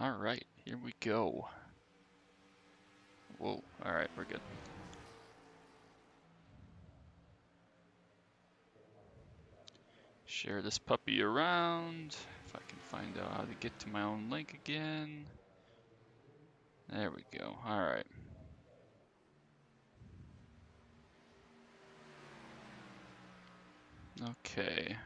Alright, here we go. Whoa, alright, we're good. Share this puppy around. If I can find out how to get to my own link again. There we go, alright. Okay.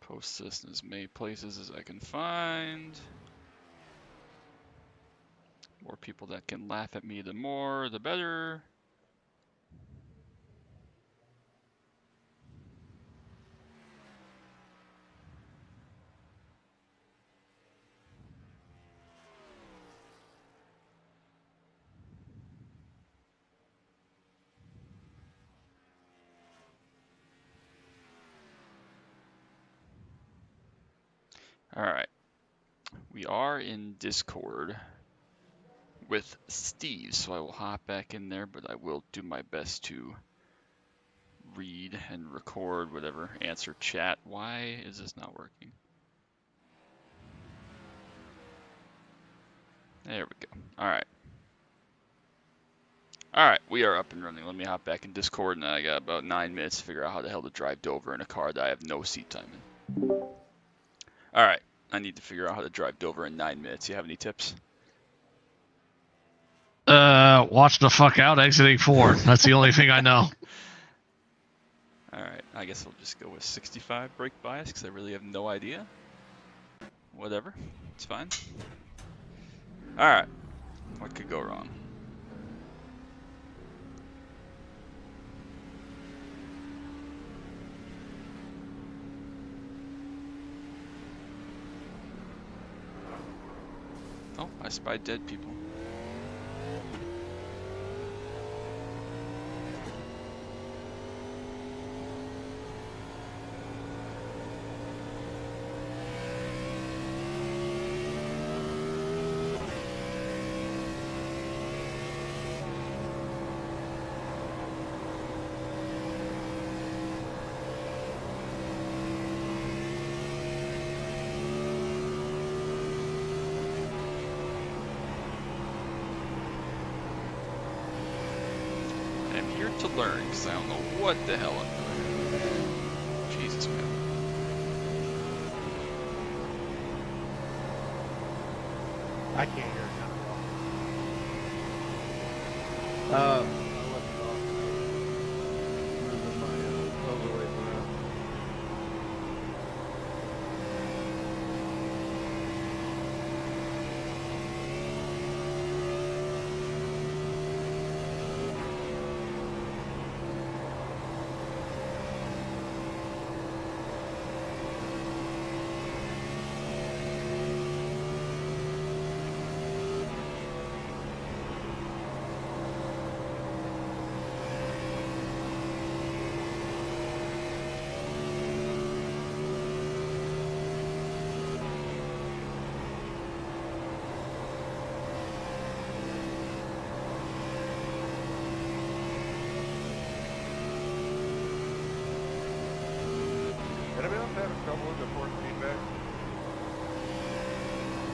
Post this in as many places as I can find. More people that can laugh at me, the more, the better. Alright. We are in Discord with Steve, so I will hop back in there, but I will do my best to read and record whatever, answer chat. Why is this not working? There we go. Alright. Alright, we are up and running. Let me hop back in Discord, and I got about 9 minutes to figure out how the hell to drive Dover in a car that I have no seat time in. Alright, I need to figure out how to drive Dover in 9 minutes. You have any tips? Watch the fuck out exiting 4. That's the only thing I know. Alright, I guess I'll just go with 65 brake bias, because I really have no idea. Whatever, it's fine. Alright, what could go wrong? Oh, I spied dead people. To learn, because I don't know what the hell I'm doing. Jesus, man. I can't hear it now. I left it off. Moving my overlays around. Anybody else having trouble with the force feedback?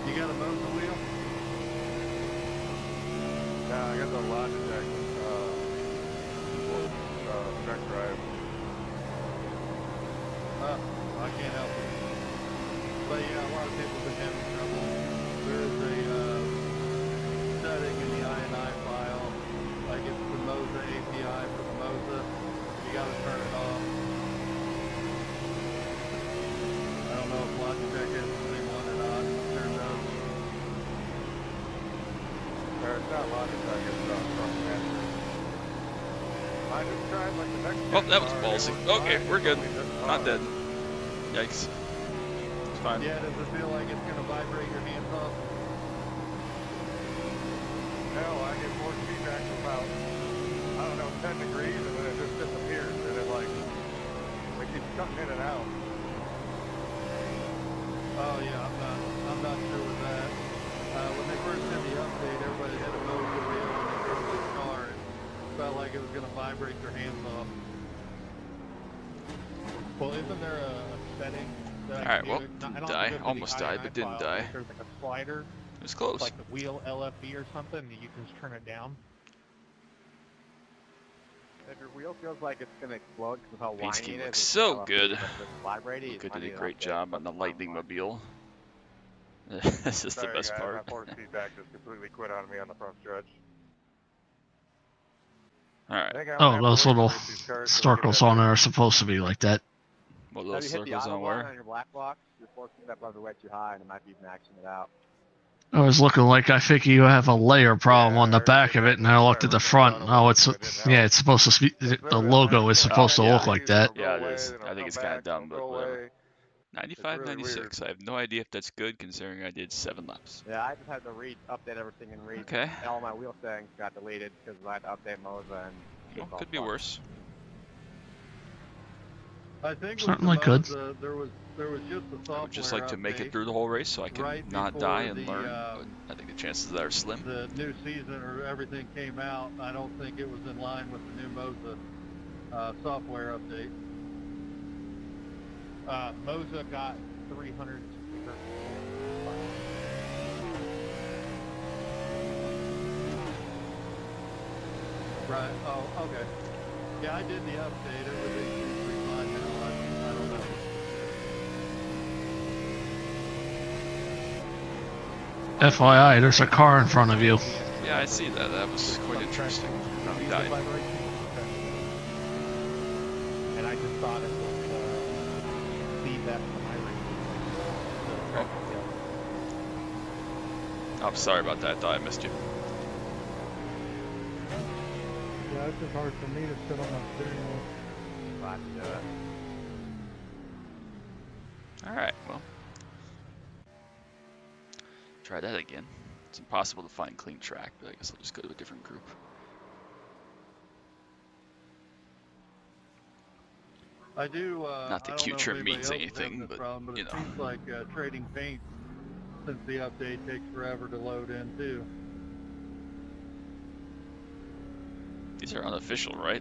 You got a motor wheel? Nah, I got the Logitech track drive. I can't help it. But yeah, a lot of people have been having trouble. There is a setting in the INI file, like it's the Moza API for the Moza. You gotta turn it off. I don't know if Logitech has the same one or not. Turn those. It's not Logitech, it's Crossmaster. I just tried like the next. Oh, that was ballsy. Okay, we're good. Not dead. Yikes. It's fine. Yeah, does it feel like it's gonna vibrate your hands off? No, I get force feedback for about, I don't know, 10 degrees, and then it just disappears, and it like keeps cutting in and out. Oh yeah, I'm not sure with that. When they first did the update, everybody had a motor wheel when they drove this car, and felt like it was gonna vibrate their hands off. Well, isn't there a setting that I Alright, can well, do? didn't I don't have die. to go through Almost the died, I&I but didn't file, but die. if there's like a slider, It was close. like the wheel LFE or something, and you can just turn it down. If your wheel feels like it's gonna explode because of how Paint whiny scheme it looks is, so and good. if it's vibrating, you Luca might did a need an great update, job on the something Lightning online. Mobile. This is the Sorry best guys, part. my force feedback just completely quit on me on the front stretch. I Alright, think I'm gonna Oh, have those to wait little to race these cars till we get circles that on new. there are supposed to be like that. what Have those you hit the circles auto on button where? on your black box? Your force feedback levels are way too high, and it might be maxing it out. I was looking like I think you have a layer problem Yeah, on I the already back did of that it, and because I my looked at the original front. auto Oh, was it's working, it didn't yeah, help. it's supposed to be It's the literally logo like is it'll supposed to stop, look like freeze, that. it'll go Yeah, it away, is. then I it'll think come it's kind of back, dumb, it'll but go whatever. away. 95, really 96. I have no idea if that's good considering I did 7 laps. Yeah, I just had to update everything and Okay. all my wheel settings got deleted because I had to update Moza and Well, it's all could be fucked. worse. I think Certainly with could. the Moza, there was just a software I would just like to make it update through the whole race so I can right not die before and learn, but I think the chances of that are slim. the new season or everything came out. I don't think it was in line with the new Moza software update. Moza got 300. Right. Oh, okay. Yeah, I did the update. Everything seems to be fine now. I don't know. FYI, there's a car in front of you. Yeah, I see that. That was quite interesting. No, he died. And I just thought it was feedback from iRacing. I'm sorry about that. I thought I missed you. Yeah, it's just hard for me to sit on my steering wheel. Glad to do it. Alright, well. Try that again. It's impossible to find clean track, but I guess I'll just go to a different group. I do. Not that I don't know Q if trim anybody means else is anything, having this but, problem, but you it know. seems like trading paint, since the update takes forever to load in too. These are unofficial, right?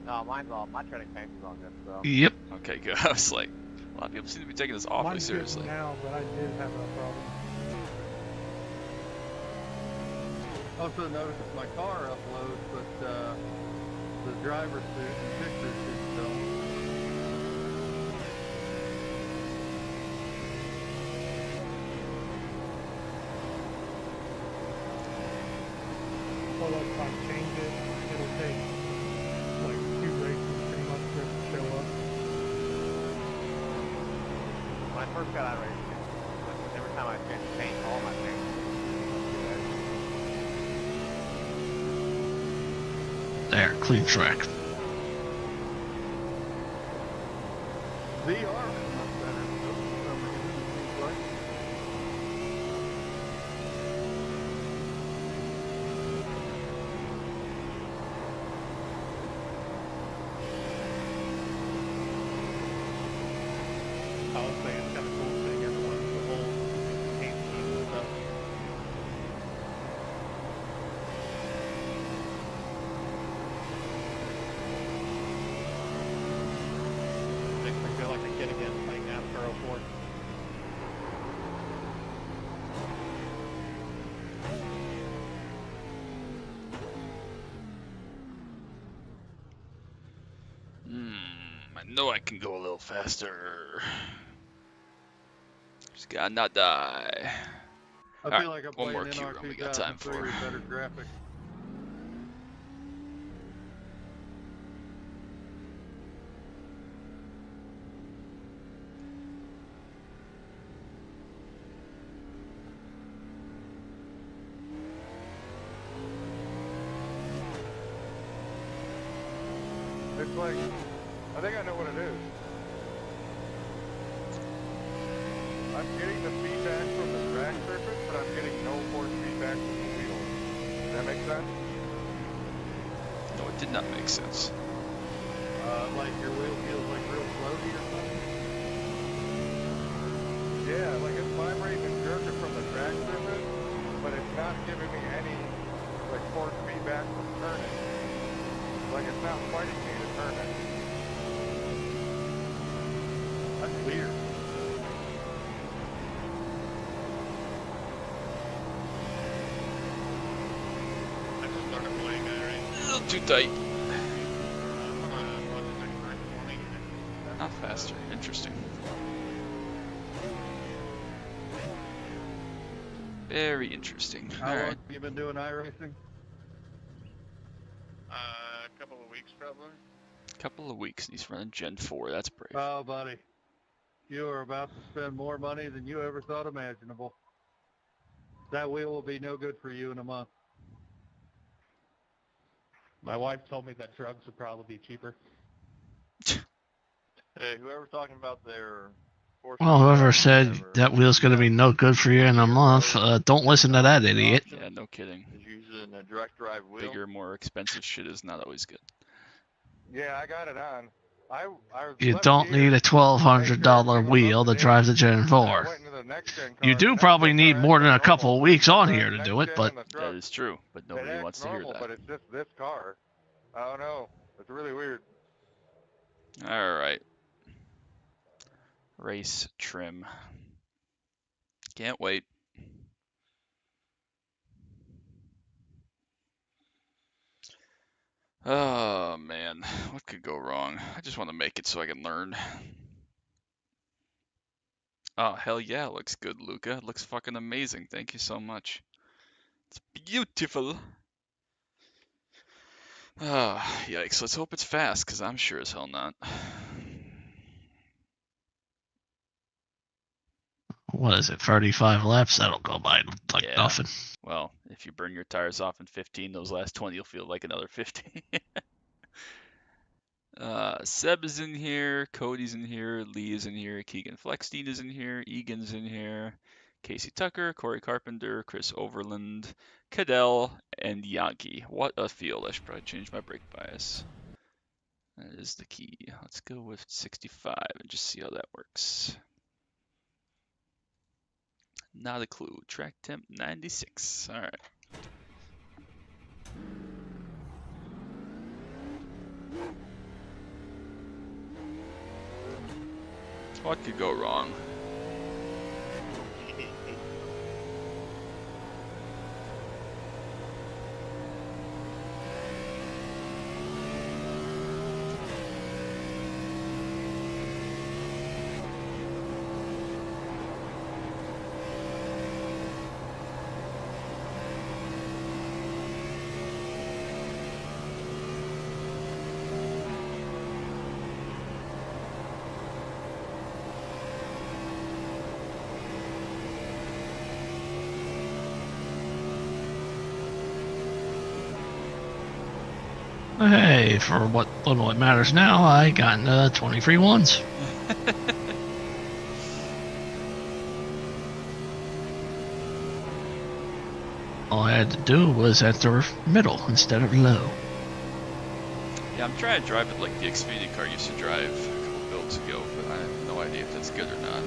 No, my trading paint is all good, so. Yep. Okay, good. I was like, a lot of people seem to be taking this awfully seriously. now, but I did have a problem. Also noticed my car uploads, but the driver's suit and pictures just don't. Well, if I change it, it'll take like 2 races pretty much for it to show up. When I first got iRacing, every time I changed paint, all my paint. There, clean track. VR is much better for some reason, it seems like. I was saying it's kind of cool seeing everyone, the whole paint scheme and stuff. Makes me feel like a kid again playing NASCAR 04. I know I can go a little faster. Just gotta not die. I Alright, feel like I'm one more playing Q NR run we got time 2003 for. with better graphics. It's like, I think I know what it is. I'm getting the feedback from the track surface, but I'm getting no force feedback from the wheel. Does that make sense? No, it did not make sense. Like your wheel feels like real floaty or something. Yeah, like it's vibrating and jerking from the track surface, but it's not giving me any like force feedback from turning. Like it's not fighting me to turn it. That's weird. I just started playing iRacing. A little too tight. What's it, like 20? Not faster. Interesting. Very interesting. How All long right. have you been doing iRacing? A couple of weeks probably. Couple of weeks and he's running Gen 4. That's brave. Oh, buddy. You are about to spend more money than you ever thought imaginable. That wheel will be no good for you in a month. My wife told me that drugs would probably be cheaper. Hey, whoever's talking about their Well, whoever said that wheel's going to be no good for you in a month, don't listen to that idiot. Yeah, no kidding. is using a direct drive wheel. Bigger, more expensive shit is not always good. Yeah, I got it on. I You left don't here need a to make sure $1,200 everything was wheel up that date. drives a Gen I 4. went into the next gen You car. do The next probably gen need car more acts than a like couple normal. of weeks I on drive here the to next do it, gen but in the That truck. is true, but It nobody acts wants to hear normal, that. but it's just this car. I don't know. It's really weird. All right. Race trim. Can't wait. Oh man, what could go wrong? I just want to make it so I can learn. Oh hell yeah, it looks good, Luca. It looks fucking amazing. Thank you so much. It's beautiful. Ah, yikes. Let's hope it's fast, because I'm sure as hell not. what is it, 35 laps? That'll go by like Yeah. nothing. Well, if you burn your tires off in 15, those last 20 you'll feel like another 15. Seb is in here, Cody's in here, Lee is in here, Keegan Fleckstein is in here, Egan's in here, Casey Tucker, Corey Carpenter, Chris Overland, Cadell, and Yankee. What a field. I should probably change my brake bias. That is the key. Let's go with 65 and just see how that works. Not a clue. Track temp 96. All right. What could go wrong? Hey, for what little it matters now, I got 20 free ones. All I had to do was enter middle instead of low. Yeah, I'm trying to drive it like the Xfinity car used to drive a couple builds ago, but I have no idea if that's good or not.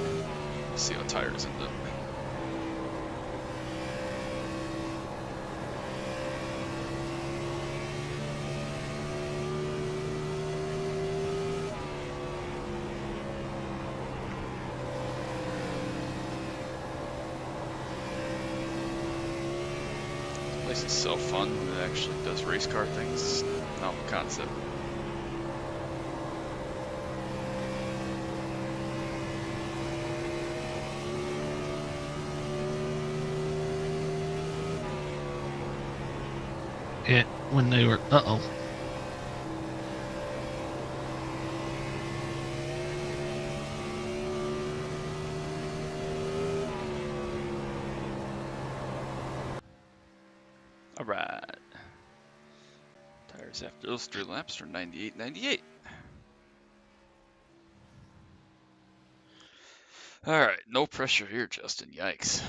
We'll see how tires end up. This place is so fun when it actually does race car things. It's a novel concept. It when they were Alright. Tires after those 3 laps are 98.98. Alright, no pressure here, Justin. Yikes.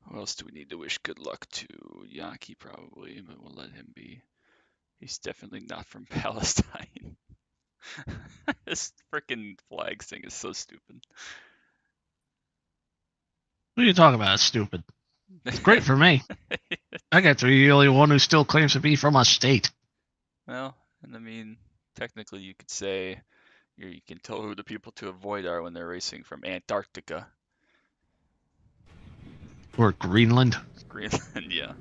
Who else do we need to wish good luck to? Yankee probably, but we'll let him be. He's definitely not from Palestine. This freaking flags thing is so stupid. what are you talking about? It's stupid. It's great for me. I get to be the only one who still claims to be from a state. Well, and I mean, technically you could say you can tell who the people to avoid are when they're racing from Antarctica. Or Greenland. Greenland, yeah.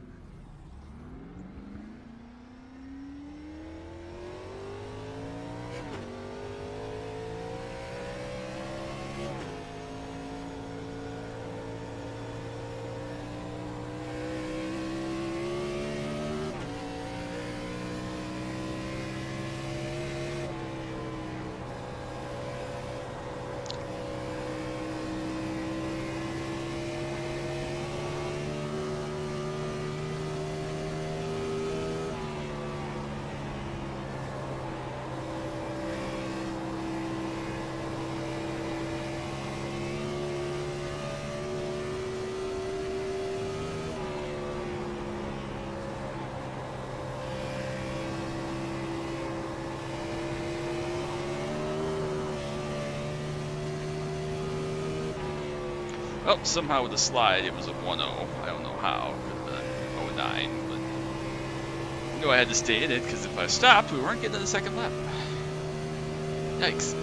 Oh, somehow with the slide it was a 1-0. I don't know how. Could have been 0-9, but I knew I had to stay in it because if I stopped, we weren't getting to the second lap. Yikes.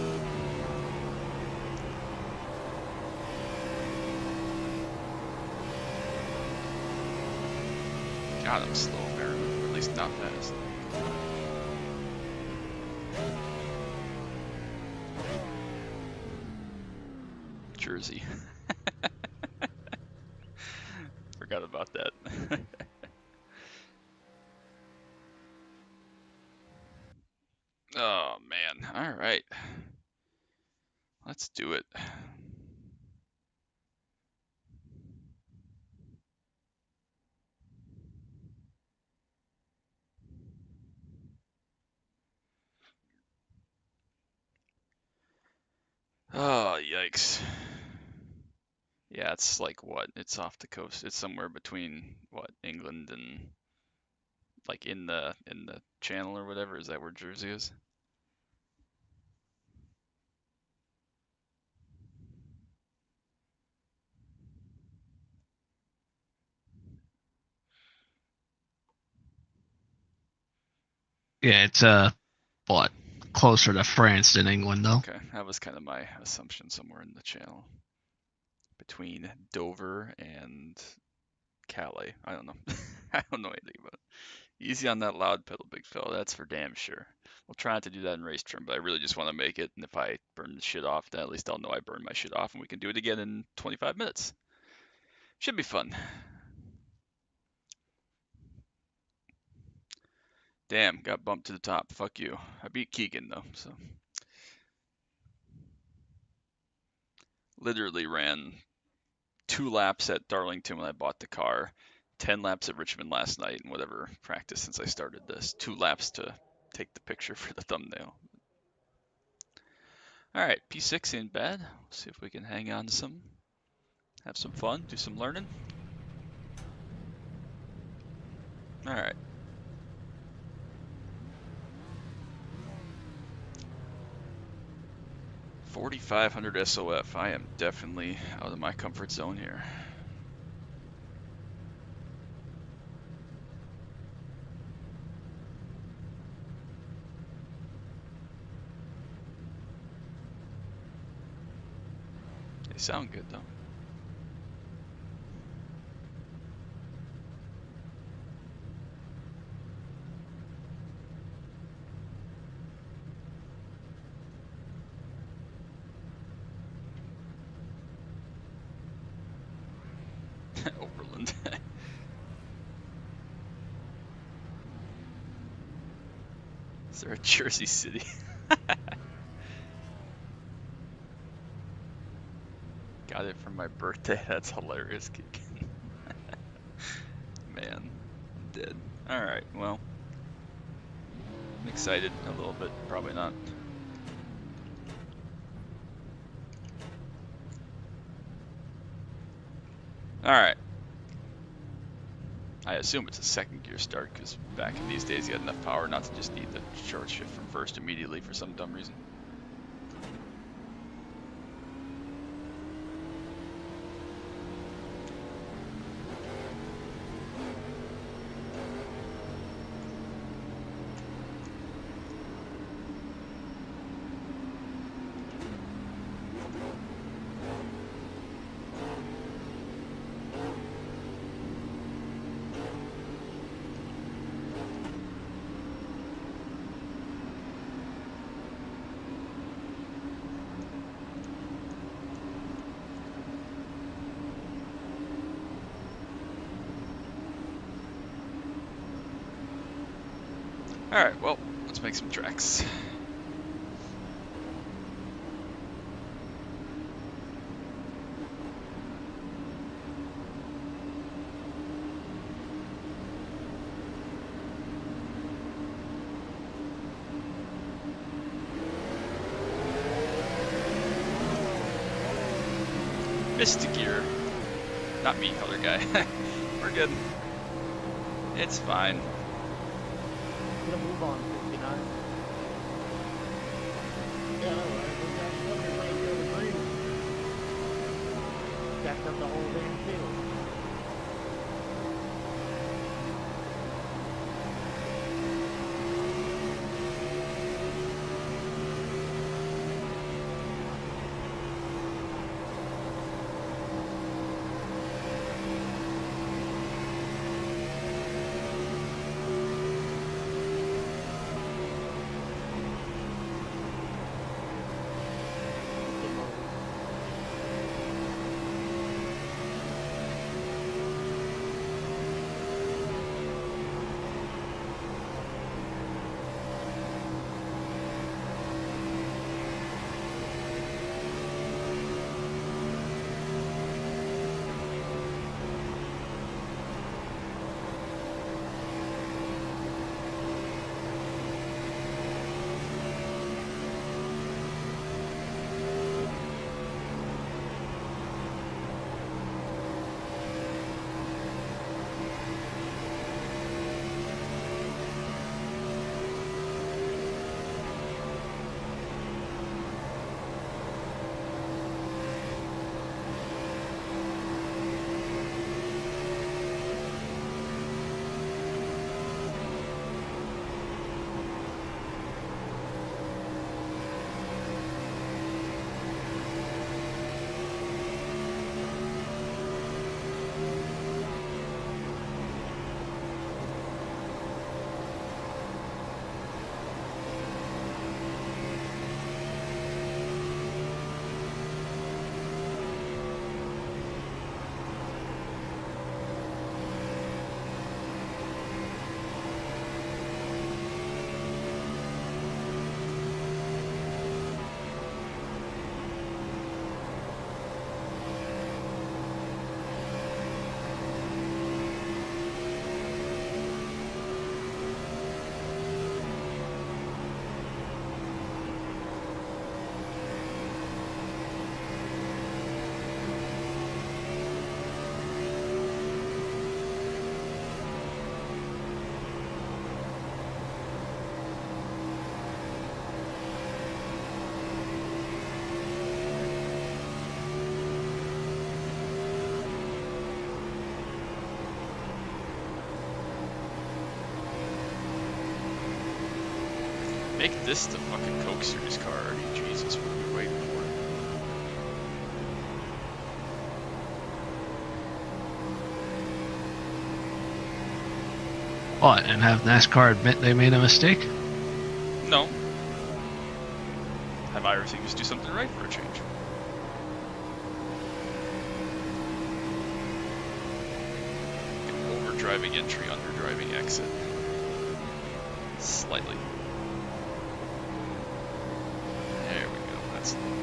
God, I'm slow, apparently. Or at least not fast. Jersey. Forgot about that. Oh, man. All right. Let's do it. Oh, yikes. Yeah, it's like what? It's off the coast. It's somewhere between what, England and like in the channel or whatever. Is that where Jersey is? Yeah, it's what, closer to France than England, though. Okay, that was kind of my assumption, somewhere in the channel between Dover and Calais. I don't know. I don't know anything about it. Easy on that loud pedal, big fella. That's for damn sure. We'll try not to do that in race trim, but I really just want to make it. And if I burn the shit off, then at least I'll know I burned my shit off, and we can do it again in 25 minutes. Should be fun. Damn, got bumped to the top. Fuck you. I beat Keegan though, so literally ran 2 laps at Darlington when I bought the car, 10 laps at Richmond last night, and whatever practice since I started this. 2 laps to take the picture for the thumbnail. All right, P6 ain't bad. Let's see if we can hang on to some, have some fun, do some learning. All right. $4,500 SOF. I am definitely out of my comfort zone here. They sound good though. Oberlin. Is there a Jersey City? Got it for my birthday. That's hilarious, Keegan. Man, I'm dead. Alright, well. I'm excited a little bit. Probably not. Alright. I assume it's a second gear start, because back in these days you had enough power not to just need the short shift from first immediately for some dumb reason. Alright, well, let's make some tracks. Missed a gear. Not me, color guy. We're good. It's fine. Get a move on, 69. Yeah, all right. We got everybody go to green. Jacked up the whole damn field. Get over. Make this the fucking Coke Series car already. Jesus, what are we waiting for? What, and have NASCAR admit they made a mistake? No. Have iRacing just do something right for a change. Over driving entry, under driving exit. Slightly. There we go, that's the number.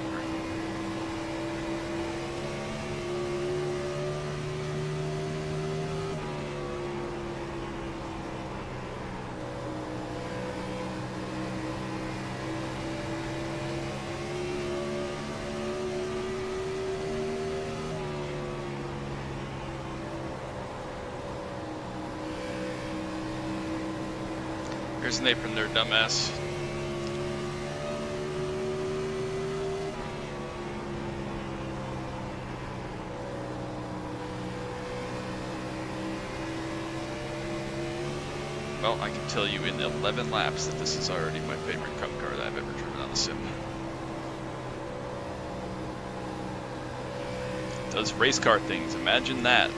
Here's an apron there, dumbass. Well, I can tell you in 11 laps that this is already my favorite cup car that I've ever driven on the sim. It does race car things, imagine that.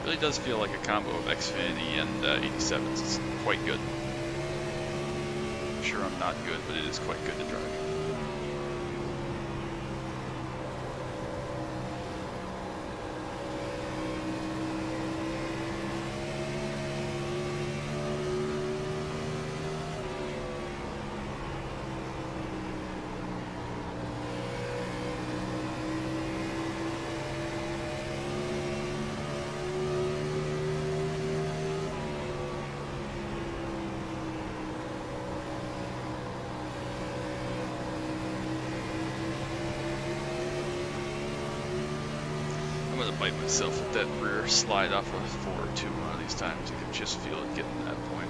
Really does feel like a combo of Xfinity and 87s. It's quite good. I'm sure I'm not good, but it is quite good to drive. fight myself with that rear slide off of 402 one of these times. I could just feel it getting to that point.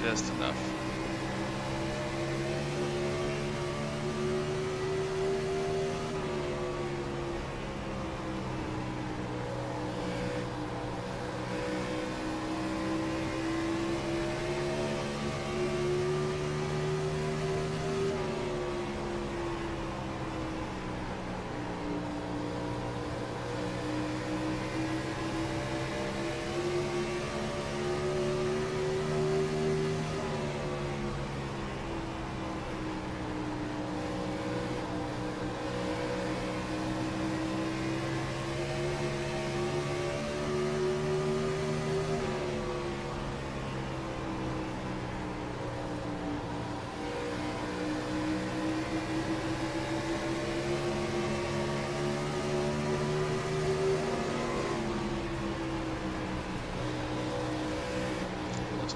Just enough.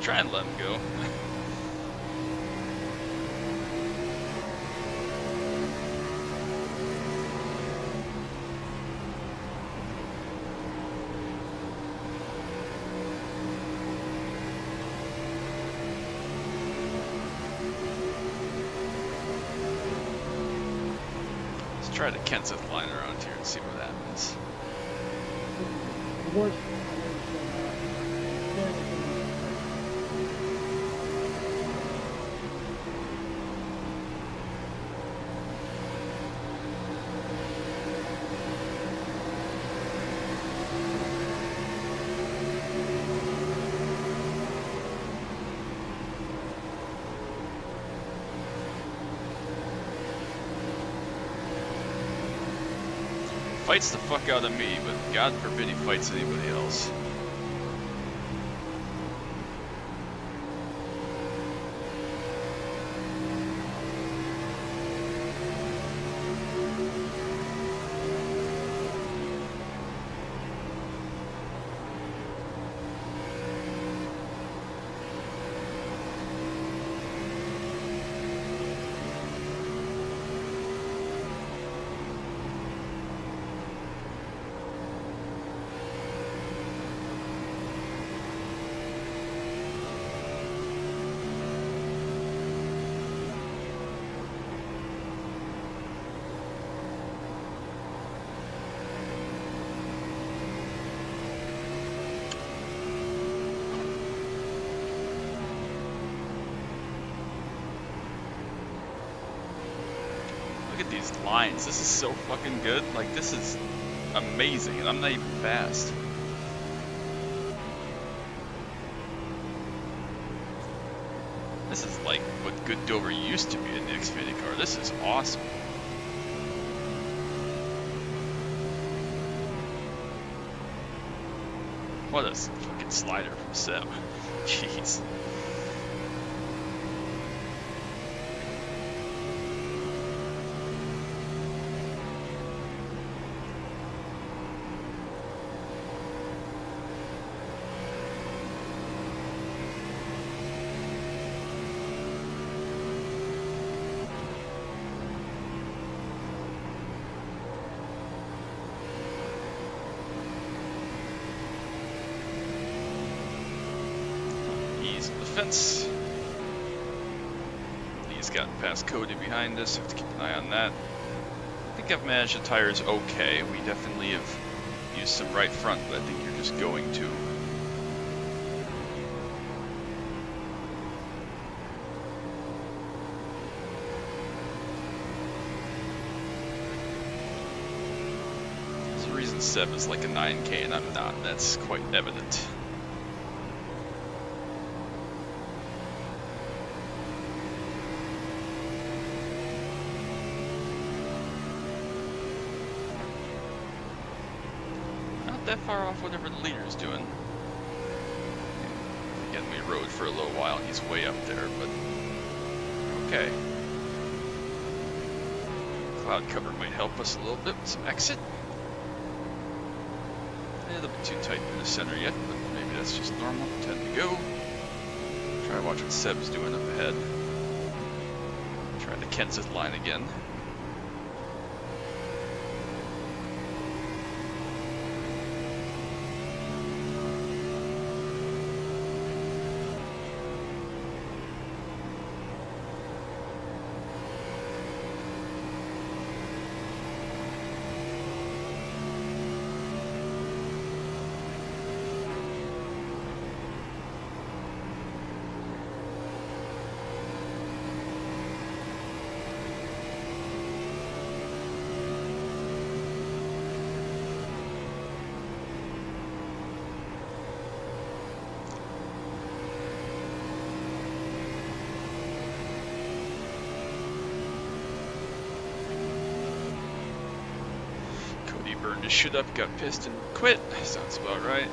Try and let him go. Let's try the Kenseth line around here and see what happens. Fights the fuck out of me, but God forbid he fights anybody else. Look at these lines. This is so fucking good. Like, this is amazing, and I'm not even fast. This is like what good Dover used to be in the Xfinity car. This is awesome. What a fucking slider from Seb. Jeez. Fence. He's gotten past Cody behind us, have to keep an eye on that. I think I've managed the tires okay. We definitely have used some right front, but I think you're just going to. There's a reason Seb is like a 9K and I'm not. That's quite evident. That far off whatever the leader is doing. Again, we rode for a little while. He's way up there, but okay. Cloud cover might help us a little bit with some exit. A little bit too tight in the center yet, but maybe that's just normal. 10 to go. Try to watch what Seb's doing up ahead. Try the Kenseth line again. burned his shit up, got pissed, and quit. Sounds about right.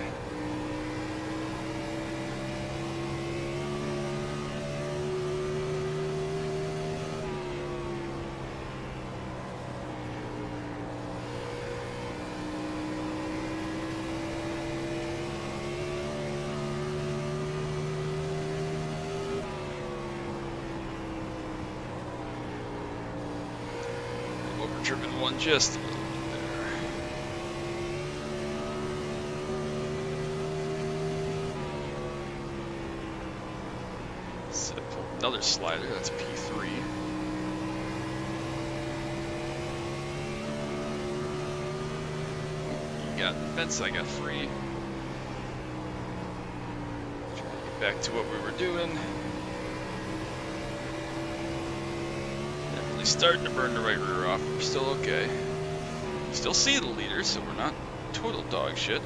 Overdriven one just a little bit there. Set up another slider, that's P3. You got the fence, I got free. Try to get back to what we were doing. Definitely starting to burn the right rear off. We're still okay. Still see the leader, so we're not total dog shit.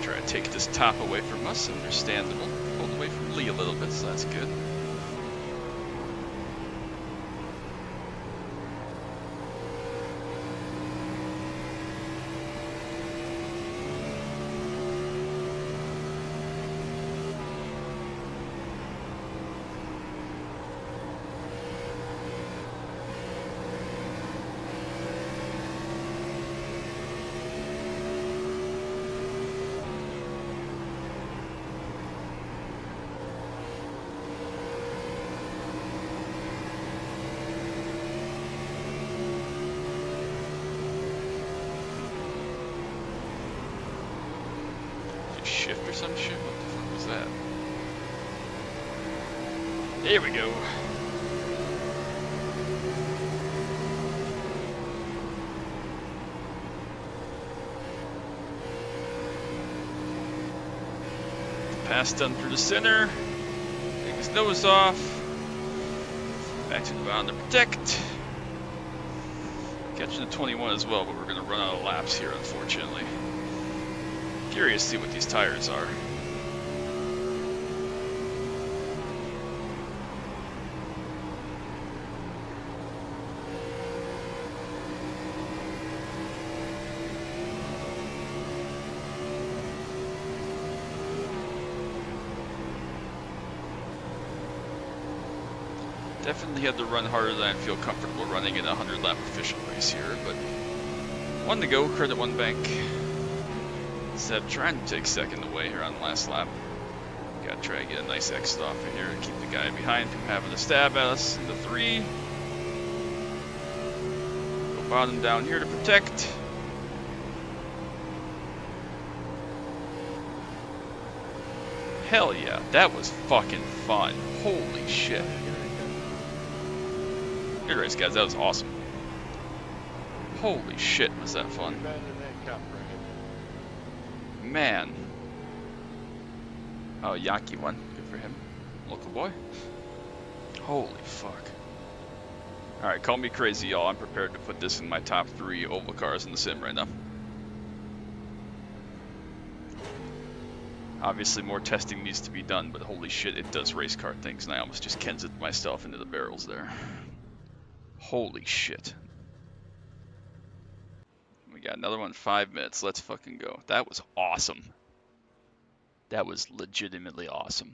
Try to take this top away from us, understandable. Pulled away from Lee a little bit, so that's good. Shift or some shit? What the fuck was that? There we go. Pass done through the center. Take his nose off. Back to the bound to protect. Catching the 21 as well, but we're going to run out of laps here, unfortunately. Curious to see what these tires are. Definitely had to run harder than I feel comfortable running in a 100 lap official race here, but one to go, credit one bank. Instead of trying to take second away here on the last lap. Gotta try to get a nice exit off of here and keep the guy behind from having a stab at us into 3. Go bottom down here to protect. Hell yeah, that was fucking fun. Holy shit. Good race, guys, that was awesome. Holy shit, was that fun. Better than Cup race. Man. Oh, Yaki won. Good for him. Local boy. Holy fuck. Alright, call me crazy, y'all. I'm prepared to put this in my top 3 oval cars in the sim right now. Obviously, more testing needs to be done, but holy shit, it does race car things, and I almost just Kenseth myself into the barrels there. Holy shit. We got another one in 5 minutes. Let's fucking go. That was awesome. That was legitimately awesome.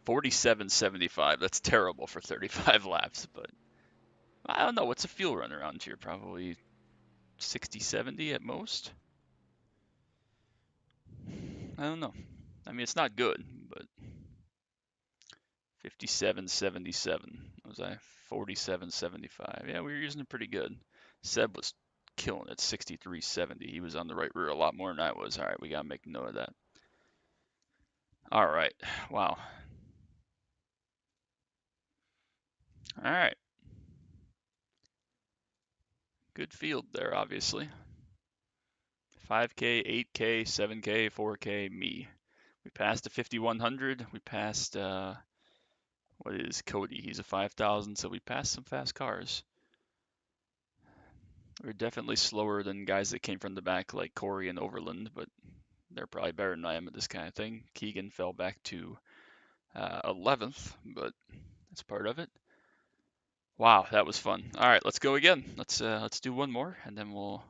47.75. That's terrible for 35 laps, but I don't know. What's a fuel run around here? Probably 60, 70 at most. I don't know. I mean, it's not good, but 57.77. Was I 47.75? Yeah, we were using it pretty good. Seb was killing it, 63.70. He was on the right rear a lot more than I was. All right, we gotta make note of that. All right. Wow. All right. Good field there, obviously. 5K, 8K, 7K, 4K, me. We passed the 5100. We passed, what is Cody? He's a 5000, so we passed some fast cars. We're definitely slower than guys that came from the back like Corey and Overland, but they're probably better than I am at this kind of thing. Keegan fell back to 11th, but that's part of it. Wow, that was fun. All right, let's go again. Let's do one more, and then we'll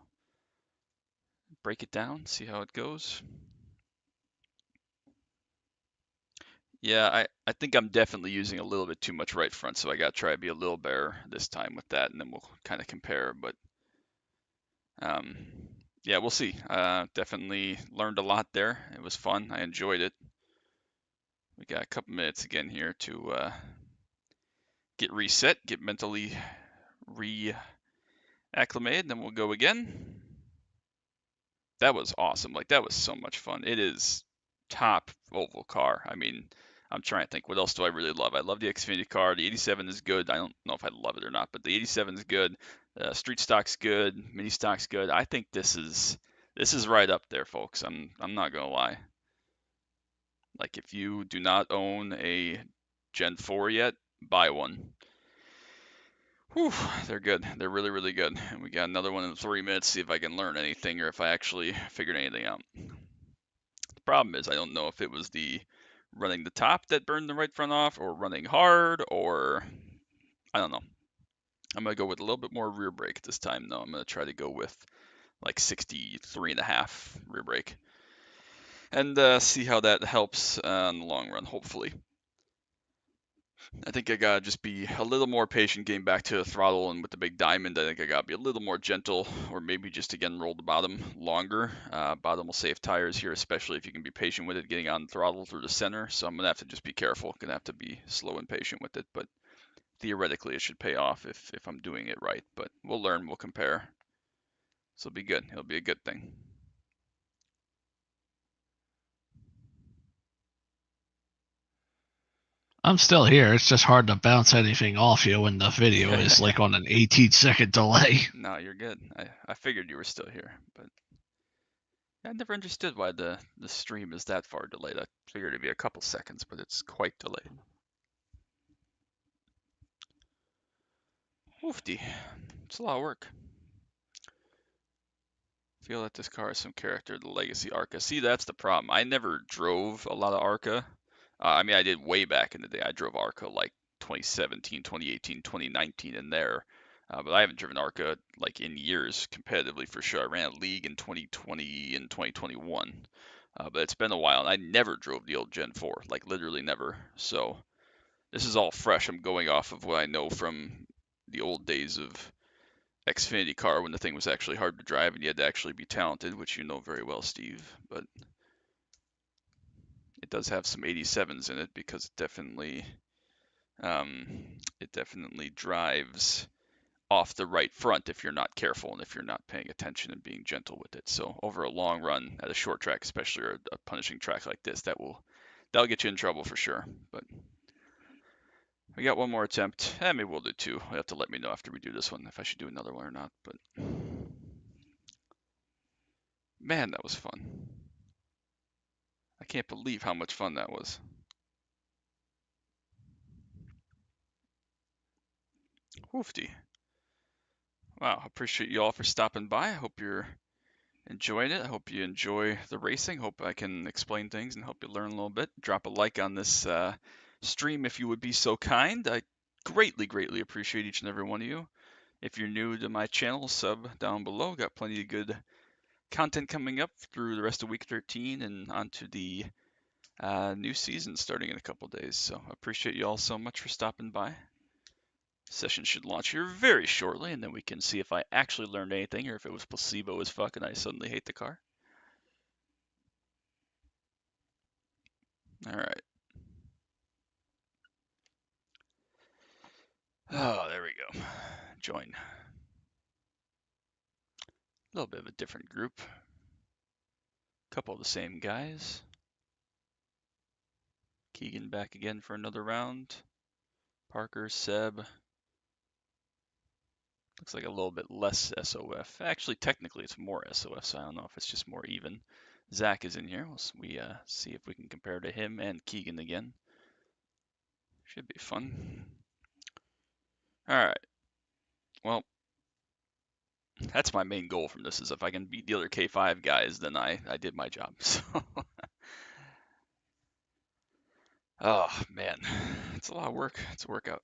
break it down, see how it goes. Yeah, I think I'm definitely using a little bit too much right front, so I got to try to be a little better this time with that, and then we'll kind of compare. But um, yeah, we'll see. Definitely learned a lot there. It was fun. I enjoyed it. We got a couple minutes again here to get reset, get mentally reacclimated, and then we'll go again. That was awesome. Like that was so much fun. It is top oval car. I mean, I'm trying to think what else do I really love. I love the Xfinity car. The 87 is good. I don't know if I love it or not, but the 87 is good. Street stock's good. Mini stock's good. I think this is right up there, folks. I'm not gonna lie. Like if you do not own a Gen 4 yet, buy one. Whew, they're good. They're really, really good. And we got another one in 3 minutes. See if I can learn anything or if I actually figured anything out. The problem is I don't know if it was the running the top that burned the right front off or running hard or I don't know. I'm going to go with a little bit more rear brake this time though. I'm going to try to go with like 63.5 rear brake and see how that helps in the long run, hopefully. I think I gotta just be a little more patient getting back to the throttle, and with the big diamond, I think I gotta be a little more gentle, or maybe just again roll the bottom longer. Bottom will save tires here, especially if you can be patient with it getting on the throttle through the center. So I'm gonna have to just be careful. Gonna have to be slow and patient with it, but theoretically it should pay off if I'm doing it right. But we'll learn, we'll compare. So it'll be good. It'll be a good thing. I'm still here. It's just hard to bounce anything off you when the video is like on an 18-second delay. No, you're good. I figured you were still here, but I never understood why the stream is that far delayed. I figured it'd be a couple seconds, but it's quite delayed. Woofty. It's a lot of work. Feel that this car has some character, the Legacy Arca. See, that's the problem. I never drove a lot of Arca. I mean, I did way back in the day. I drove Arca like 2017, 2018, 2019 in there. But I haven't driven Arca like in years competitively for sure. I ran a league in 2020 and 2021. But it's been a while, and I never drove the old Gen 4, like literally never. So this is all fresh. I'm going off of what I know from the old days of Xfinity car when the thing was actually hard to drive and you had to actually be talented, which you know very well, Steve. But it does have some 87s in it because it definitely drives off the right front if you're not careful and if you're not paying attention and being gentle with it. So over a long run at a short track, especially or a punishing track like this, that'll get you in trouble for sure. But we got one more attempt. Maybe we'll do two. You'll have to let me know after we do this one if I should do another one or not. But man, that was fun. I can't believe how much fun that was. Woofty. Wow, appreciate you all for stopping by. I hope you're enjoying it. I hope you enjoy the racing. Hope I can explain things and help you learn a little bit. Drop a like on this stream if you would be so kind. I greatly, greatly appreciate each and every one of you. If you're new to my channel, sub down below. Got plenty of good content coming up through the rest of week 13 and onto the new season starting in a couple days. So I appreciate you all so much for stopping by. Session should launch here very shortly, and then we can see if I actually learned anything or if it was placebo as fuck and I suddenly hate the car. All right. Oh, there we go. Join. A little bit of a different group. Couple of the same guys. Keegan back again for another round. Parker, Seb. Looks like a little bit less SOF. Actually, technically it's more SOF, so I don't know if it's just more even. Zach is in here. We see if we can compare to him and Keegan again. Should be fun. All right. Well, that's my main goal from this is if I can beat the other K5 guys, then I did my job. So, oh man, it's a lot of work. It's a workout.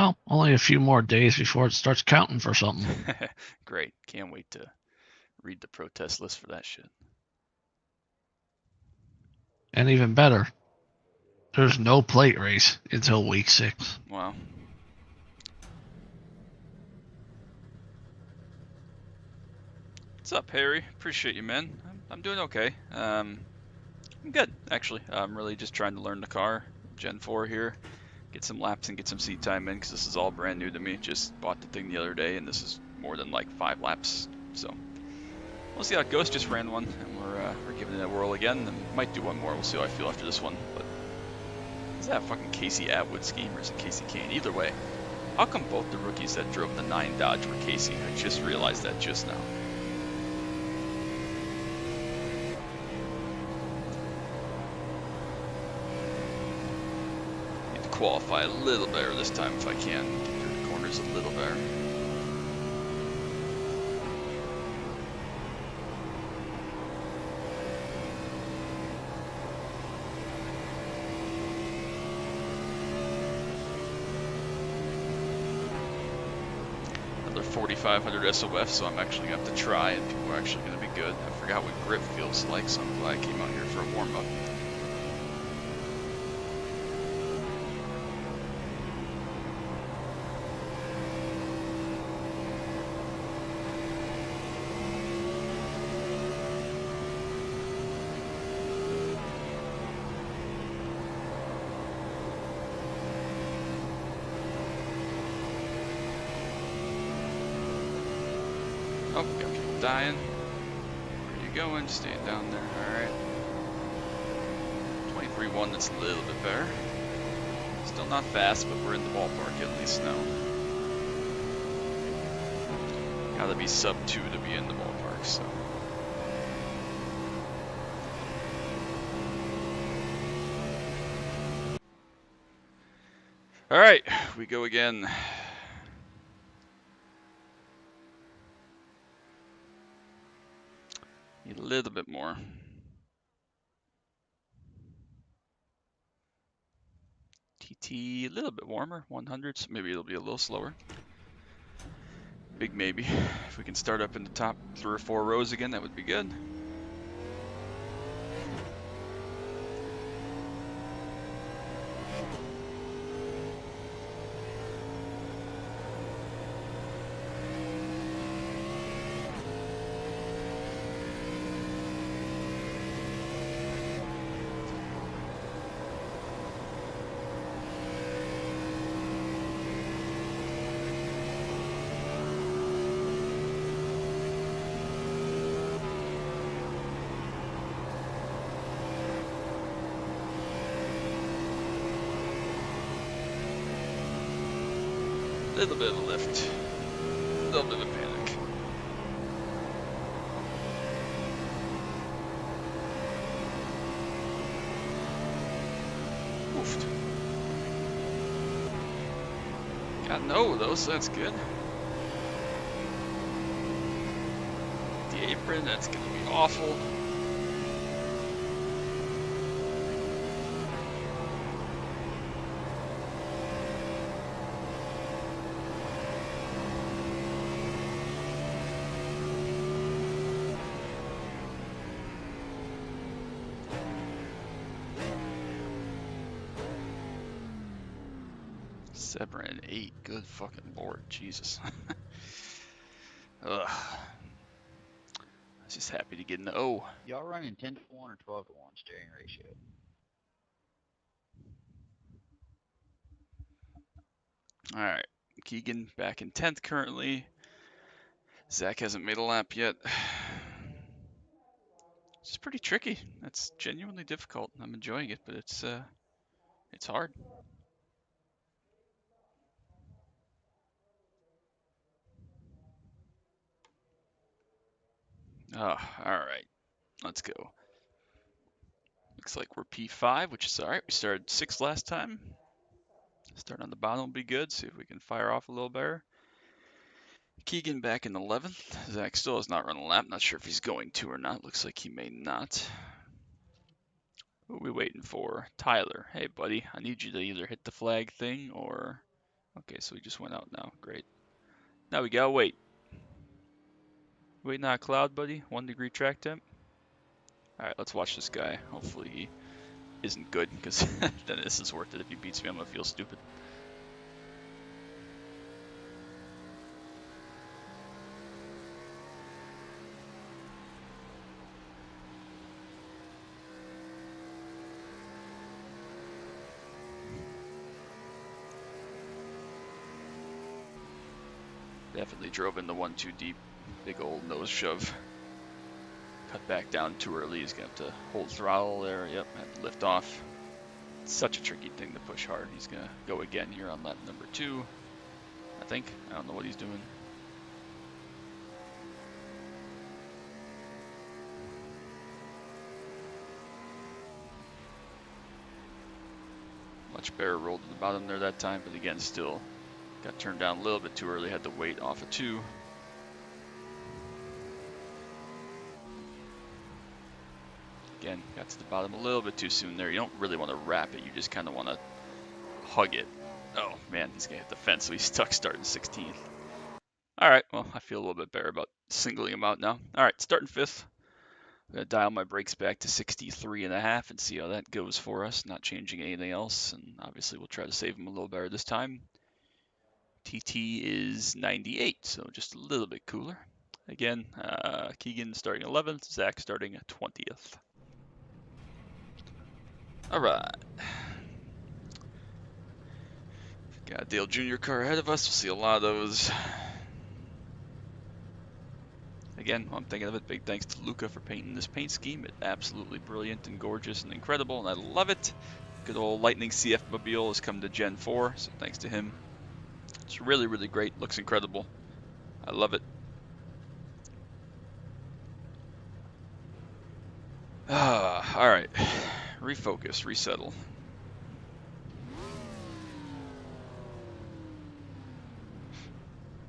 Well, only a few more days before it starts counting for something. Great. Can't wait to read the protest list for that shit. And even better, there's no plate race until week 6. Wow. What's up, Harry? Appreciate you, man. I'm doing okay. I'm good, actually. I'm really just trying to learn the car. Gen 4 here. Get some laps and get some seat time in because this is all brand new to me. Just bought the thing the other day and this is more than like 5 laps. So we'll see how it goes. Just ran one and we're giving it a whirl again. And might do one more. We'll see how I feel after this one. But is that fucking Casey Atwood scheme or is it Casey Kane? Either way, how come both the rookies that drove the 9 Dodge were Casey? I just realized that just now. Qualify a little better this time if I can. Get through the corners a little better. Another 4,500 SOF, so I'm actually going to have to try, and people are actually going to be good. I forgot what grip feels like, so I'm glad I came out here for a warm-up. Oh, got people dying. Where are you going? Staying down there. Alright. 23.1, that's a little bit better. Still not fast, but we're in the ballpark at least now. Gotta be sub 2 to be in the ballpark, so. Alright, we go again. A little bit more. TT a little bit warmer, 100, so maybe it'll be a little slower. Big maybe. If we can start up in the top 3 or 4 rows again, that would be good. A little bit of a lift, a little bit of a panic. Oofed. Got no though, so that's good. The apron, that's gonna be awful. Seven and 8, good fucking lord, Jesus. Ugh. I was just happy to get an O. Y'all running 10 to 1 or 12 to 1 steering ratio? Alright, Keegan back in 10th currently. Zach hasn't made a lap yet. It's pretty tricky. That's genuinely difficult. I'm enjoying it, but it's hard. Oh, alright. Let's go. Looks like we're P5, which is alright. We started 6th last time. Start on the bottom will be good. See if we can fire off a little better. Keegan back in 11th. Zach still has not run a lap. Not sure if he's going to or not. Looks like he may not. Who are we waiting for? Tyler. Hey, buddy. I need you to either hit the flag thing or Okay, so he just went out now. Great. Now we gotta wait. Waiting on a cloud, buddy. 1 degree track temp. Alright, let's watch this guy. Hopefully he isn't good, because then this is worth it. If he beats me, I'm gonna feel stupid. Definitely drove in the 1-2 deep. Big old nose shove. Cut back down too early. He's gonna have to hold throttle there. Yep, had to lift off. It's such a tricky thing to push hard. He's gonna go again here on lap number 2. I think. I don't know what he's doing. Much better roll to the bottom there that time, but again, still got turned down a little bit too early. Had to wait off of 2. Again, got to the bottom a little bit too soon there. You don't really want to wrap it. You just kind of want to hug it. Oh, man, he's going to hit the fence, so he's stuck starting 16th. All right, well, I feel a little bit better about singling him out now. All right, starting 5th. I'm going to dial my brakes back to 63.5 and see how that goes for us. Not changing anything else, and obviously we'll try to save him a little better this time. TT is 98, so just a little bit cooler. Again, Keegan starting 11th, Zach starting 20th. All right. Got a Dale Jr. car ahead of us. We'll see a lot of those. Again, while I'm thinking of it, big thanks to Luca for painting this paint scheme. It's absolutely brilliant and gorgeous and incredible, and I love it. Good old Lightning CF Mobile has come to Gen 4, so thanks to him. It's really, really great. Looks incredible. I love it. All right. Refocus, resettle.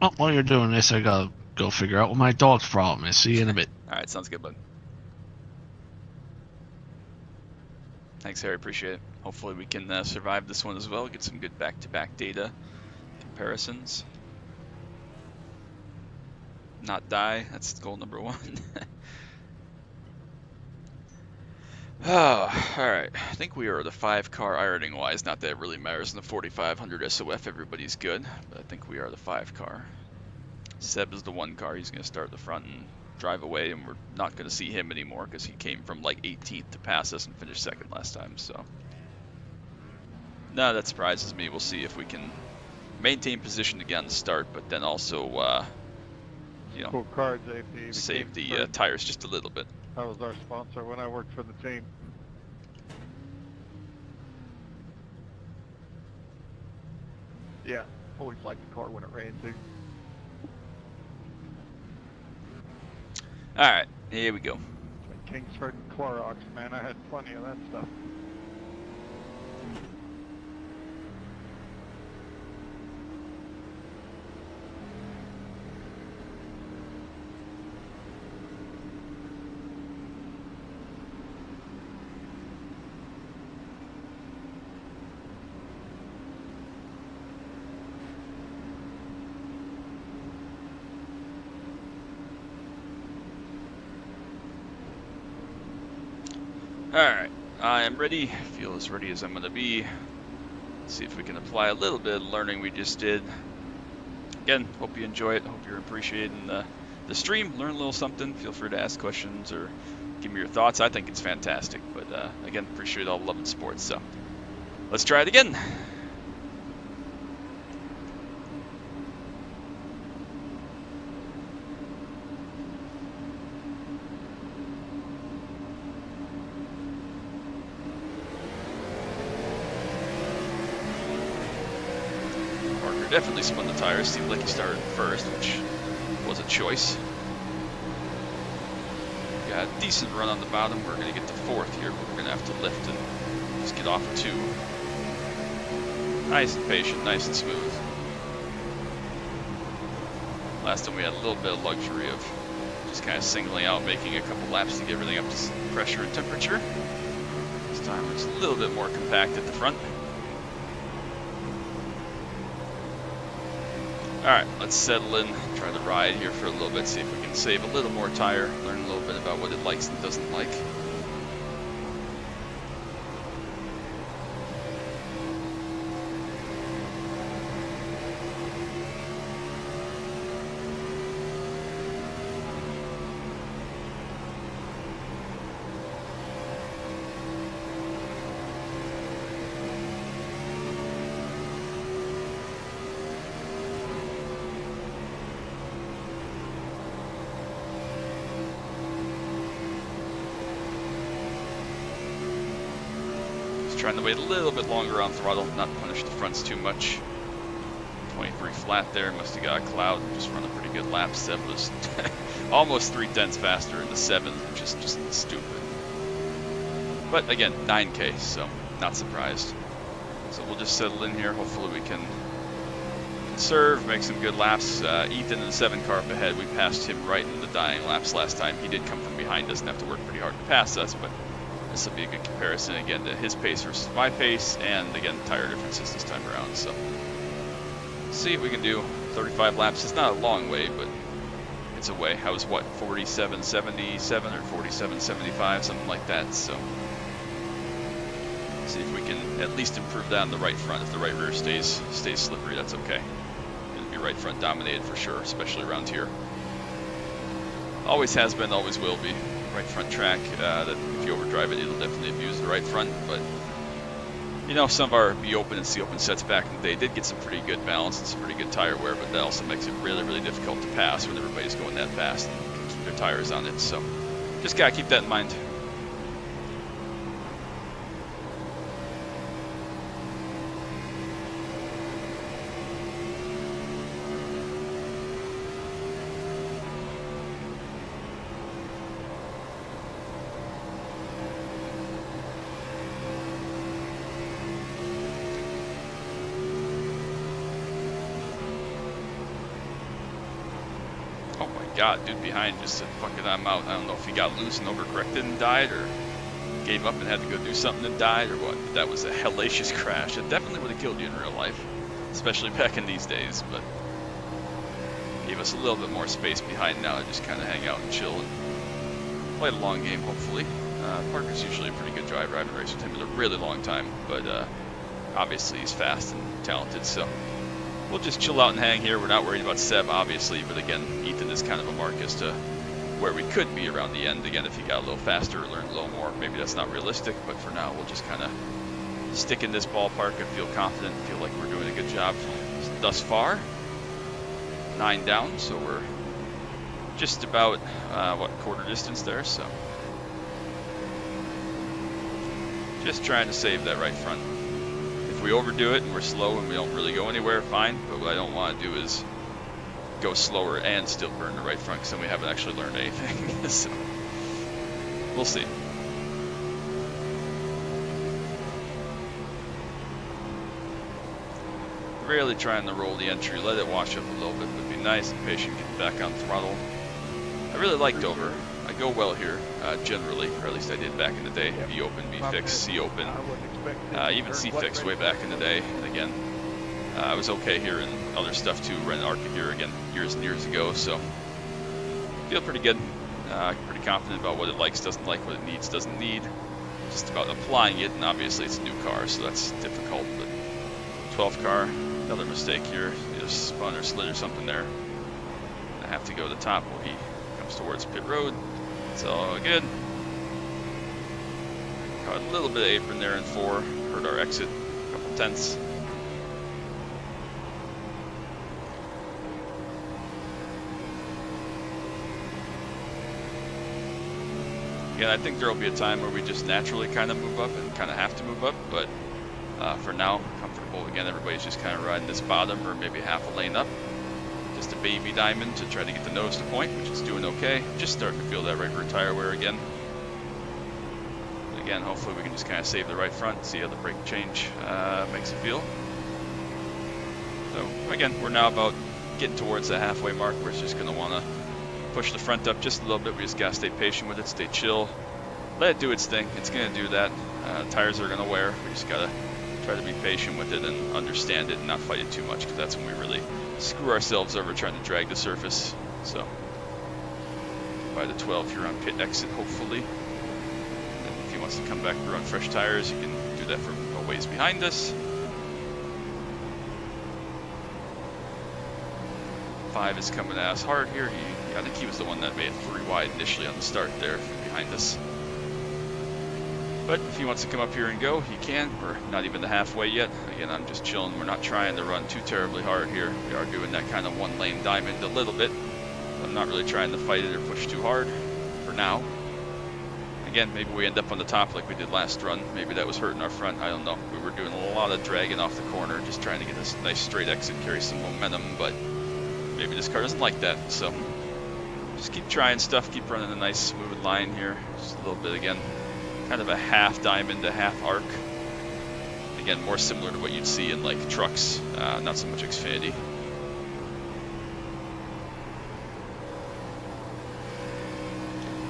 Oh, while you're doing this, I gotta go figure out what my dog's problem is. See you in a bit. All right, sounds good, bud. Thanks, Harry. Appreciate it. Hopefully we can survive this one as well. Get some good back-to-back data comparisons. Not die. That's goal number 1. All right. I think we are the 5-car ironing wise. Not that it really matters in the 4500 SOF. Everybody's good, but I think we are the 5-car. Seb is the 1-car. He's going to start the front and drive away, and we're not going to see him anymore because he came from like 18th to pass us and finished 2nd last time. So, no, that surprises me. We'll see if we can maintain position again to start, but then also, you know, Cool car, JP. save the tires just a little bit. That was our sponsor when I worked for the team. Yeah, always liked the car when it ran too. All right, here we go. Kingsford and Clorox, man, I had plenty of that stuff. Alright, I am ready. Feel as ready as I'm going to be. Let's see if we can apply a little bit of learning we just did. Again, hope you enjoy it. Hope you're appreciating the stream. Learn a little something. Feel free to ask questions or give me your thoughts. I think it's fantastic. But again, appreciate all the love and support. So let's try it again. Definitely spun the tires. Seemed like he started first, which was a choice. Got a decent run on the bottom. We're going to get to 4th here, but we're going to have to lift and just get off of 2. Nice and patient, nice and smooth. Last time we had a little bit of luxury of just kind of singling out, making a couple laps to get everything up to pressure and temperature. This time it's a little bit more compact at the front. Alright, let's settle in, try to ride here for a little bit, see if we can save a little more tire, learn a little bit about what it likes and doesn't like. Trying to wait a little bit longer on throttle, not punish the fronts too much. 23 flat there, must have got a cloud, just run a pretty good lap. Seb was almost 3/10 faster in the 7th, which is just stupid. But again, 9K, so not surprised. So we'll just settle in here, hopefully we can conserve, make some good laps. Ethan in the 7 car up ahead, we passed him right in the dying laps last time. He did come from behind us and have to work pretty hard to pass us, but this will be a good comparison again to his pace versus my pace, and again, tire differences this time around. So, see what we can do. 35 laps, it's not a long way, but it's a way. I was, what, 47.77 or 47.75, something like that. So, see if we can at least improve that on the right front. If the right rear stays slippery, that's okay. It'll be right front dominated for sure, especially around here. Always has been, always will be. Right front track, that if you overdrive it, it'll definitely abuse the right front, but you know, some of our B open and C open sets back in the day did get some pretty good balance and some pretty good tire wear, but that also makes it really, really difficult to pass when everybody's going that fast and can keep their tires on it, so just gotta keep that in mind. God, dude behind just said, fuck it, I'm out. I don't know if he got loose and overcorrected and died, or gave up and had to go do something and died, or what. But that was a hellacious crash. It definitely would have killed you in real life, especially back in these days, but gave us a little bit more space behind now to just kind of hang out and chill and play the long game, hopefully. Parker's usually a pretty good driver. I haven't raced with him in a really long time, but obviously he's fast and talented, so we'll just chill out and hang here. We're not worried about Seb, obviously, but again, Ethan is kind of a mark as to where we could be around the end. Again, if he got a little faster or learned a little more, maybe that's not realistic, but for now, we'll just kind of stick in this ballpark. I feel confident, feel like we're doing a good job thus far. 9 down, so we're just about, quarter distance there, so. Just trying to save that right front. If we overdo it and we're slow and we don't really go anywhere, fine. But what I don't want to do is go slower and still burn the right front, because then we haven't actually learned anything. So we'll see. Really trying to roll the entry, let it wash up a little bit, but be nice and patient, get back on throttle. I really like Dover. I go well here, generally, or at least I did back in the day. B open, B fix, C open, even C fix way back in the day. And again, I was okay here and other stuff too. Ran ARCA here again years and years ago, so feel pretty good. Pretty confident about what it likes, doesn't like, what it needs, doesn't need. Just about applying it, and obviously it's a new car, so that's difficult. But 12th car, another mistake here. Either spun or slid or something there. I have to go to the top while he comes towards pit road. It's all good. Caught a little bit of apron there in 4. Hurt our exit, a couple tenths. Again, I think there will be a time where we just naturally kind of move up and kind of have to move up, but for now, comfortable. Again, everybody's just kind of riding this bottom or maybe half a lane up. Just a baby diamond to try to get the nose to point, which is doing okay. Just starting to feel that right rear tire wear again. But again, hopefully we can just kind of save the right front, see how the brake change makes it feel. So again, we're now about getting towards the halfway mark. We're just going to want to push the front up just a little bit. We just got to stay patient with it, stay chill. Let it do its thing. It's going to do that. Tires are going to wear. We just got to try to be patient with it and understand it and not fight it too much, because that's when we really screw ourselves over trying to drag the surface. So by the 12 here on pit exit, hopefully. And if he wants to come back and run fresh tires, he can do that from a ways behind us. 5 is coming at us hard here. I think he was the one that made it 3 wide initially on the start there from behind us. But if he wants to come up here and go, he can. We're not even the halfway yet. Again, I'm just chilling. We're not trying to run too terribly hard here. We are doing that kind of one-lane diamond a little bit. I'm not really trying to fight it or push too hard for now. Again, maybe we end up on the top like we did last run. Maybe that was hurting our front. I don't know. We were doing a lot of dragging off the corner, just trying to get this nice straight exit, carry some momentum, but maybe this car doesn't like that. So just keep trying stuff, keep running a nice smooth line here. Just a little bit again. Kind of a half diamond to half arc. Again, more similar to what you'd see in like trucks, not so much Xfinity.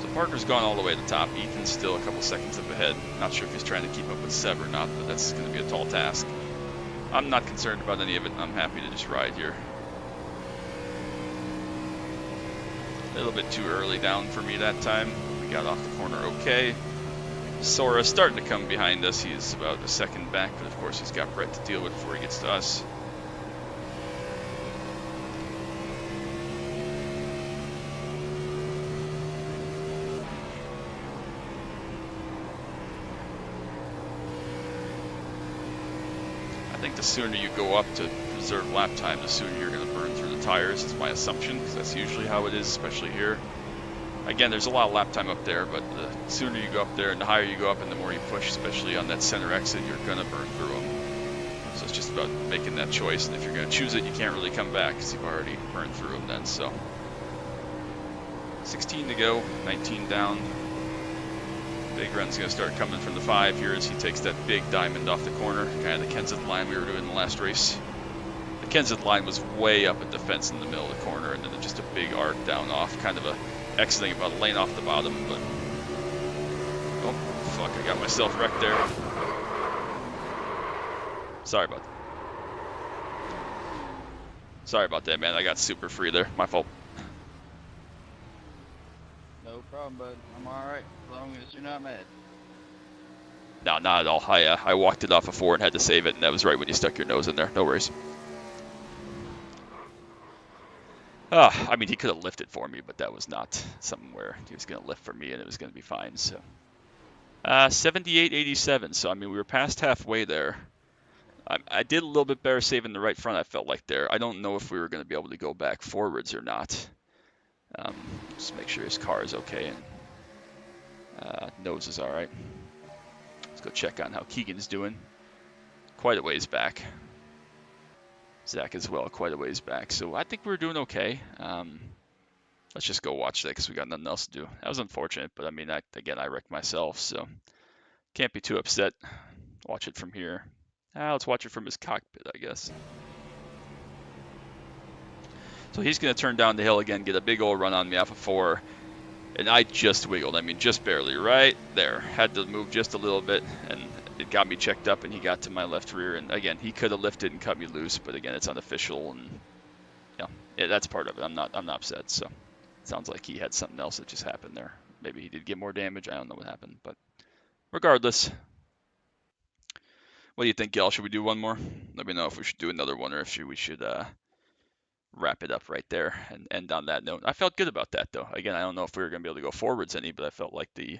So Parker's gone all the way to the top. Ethan's still a couple seconds up ahead. Not sure if he's trying to keep up with Seb or not, but that's going to be a tall task. I'm not concerned about any of it. I'm happy to just ride here. A little bit too early down for me that time. We got off the corner okay. Sora starting to come behind us. He's about a second back, but of course he's got Brett to deal with before he gets to us. I think the sooner you go up to preserve lap time, the sooner you're going to burn through the tires. It's my assumption, because that's usually how it is, especially here. Again, there's a lot of lap time up there, but the sooner you go up there and the higher you go up and the more you push, especially on that center exit, you're going to burn through them. So it's just about making that choice, and if you're going to choose it, you can't really come back because you've already burned through them then. So 16 to go, 19 down. Big run's going to start coming from the 5 here as he takes that big diamond off the corner, kind of the Kenseth line we were doing in the last race. The Kenseth line was way up at the fence in the middle of the corner, and then just a big arc down off, kind of a exiting about a lane off the bottom, but oh fuck, I got myself wrecked there. Sorry about that, man. I got super free there. My fault. No problem, bud. I'm alright, as long as you're not mad. No, not at all. I walked it off of 4 and had to save it, and that was right when you stuck your nose in there. No worries. I mean, he could have lifted for me, but that was not something where he was going to lift for me and it was going to be fine. So 78.87. So I mean, we were past halfway there. I did a little bit better saving the right front, I felt like there. I don't know if we were going to be able to go back forwards or not. Just make sure his car is okay and nose is all right. Let's go check on how Keegan's doing. Quite a ways back. Zach as well, quite a ways back. So I think we're doing okay. Let's just go watch that because we got nothing else to do. That was unfortunate, but I mean, again, I wrecked myself, so can't be too upset. Watch it from here. Let's watch it from his cockpit, I guess. So he's going to turn down the hill again, get a big old run on me off of 4. And I just wiggled. I mean, just barely. Right there. Had to move just a little bit, and it got me checked up, and he got to my left rear. And again, he could have lifted and cut me loose, but again, it's unofficial, and yeah, that's part of it. I'm not upset. So it sounds like he had something else that just happened there. Maybe he did get more damage. I don't know what happened, but regardless. What do you think, Gil? Should we do one more? Let me know if we should do another one or if we should wrap it up right there and end on that note. I felt good about that, though. Again, I don't know if we were going to be able to go forwards any, but I felt like the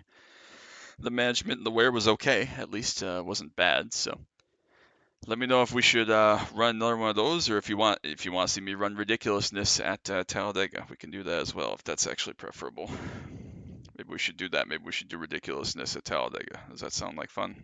management and the wear was okay. At least wasn't bad. So let me know if we should run another one of those, or if you want to see me run ridiculousness at Talladega, we can do that as well if that's actually preferable. Maybe we should do that. Maybe we should do ridiculousness at Talladega. Does that sound like fun?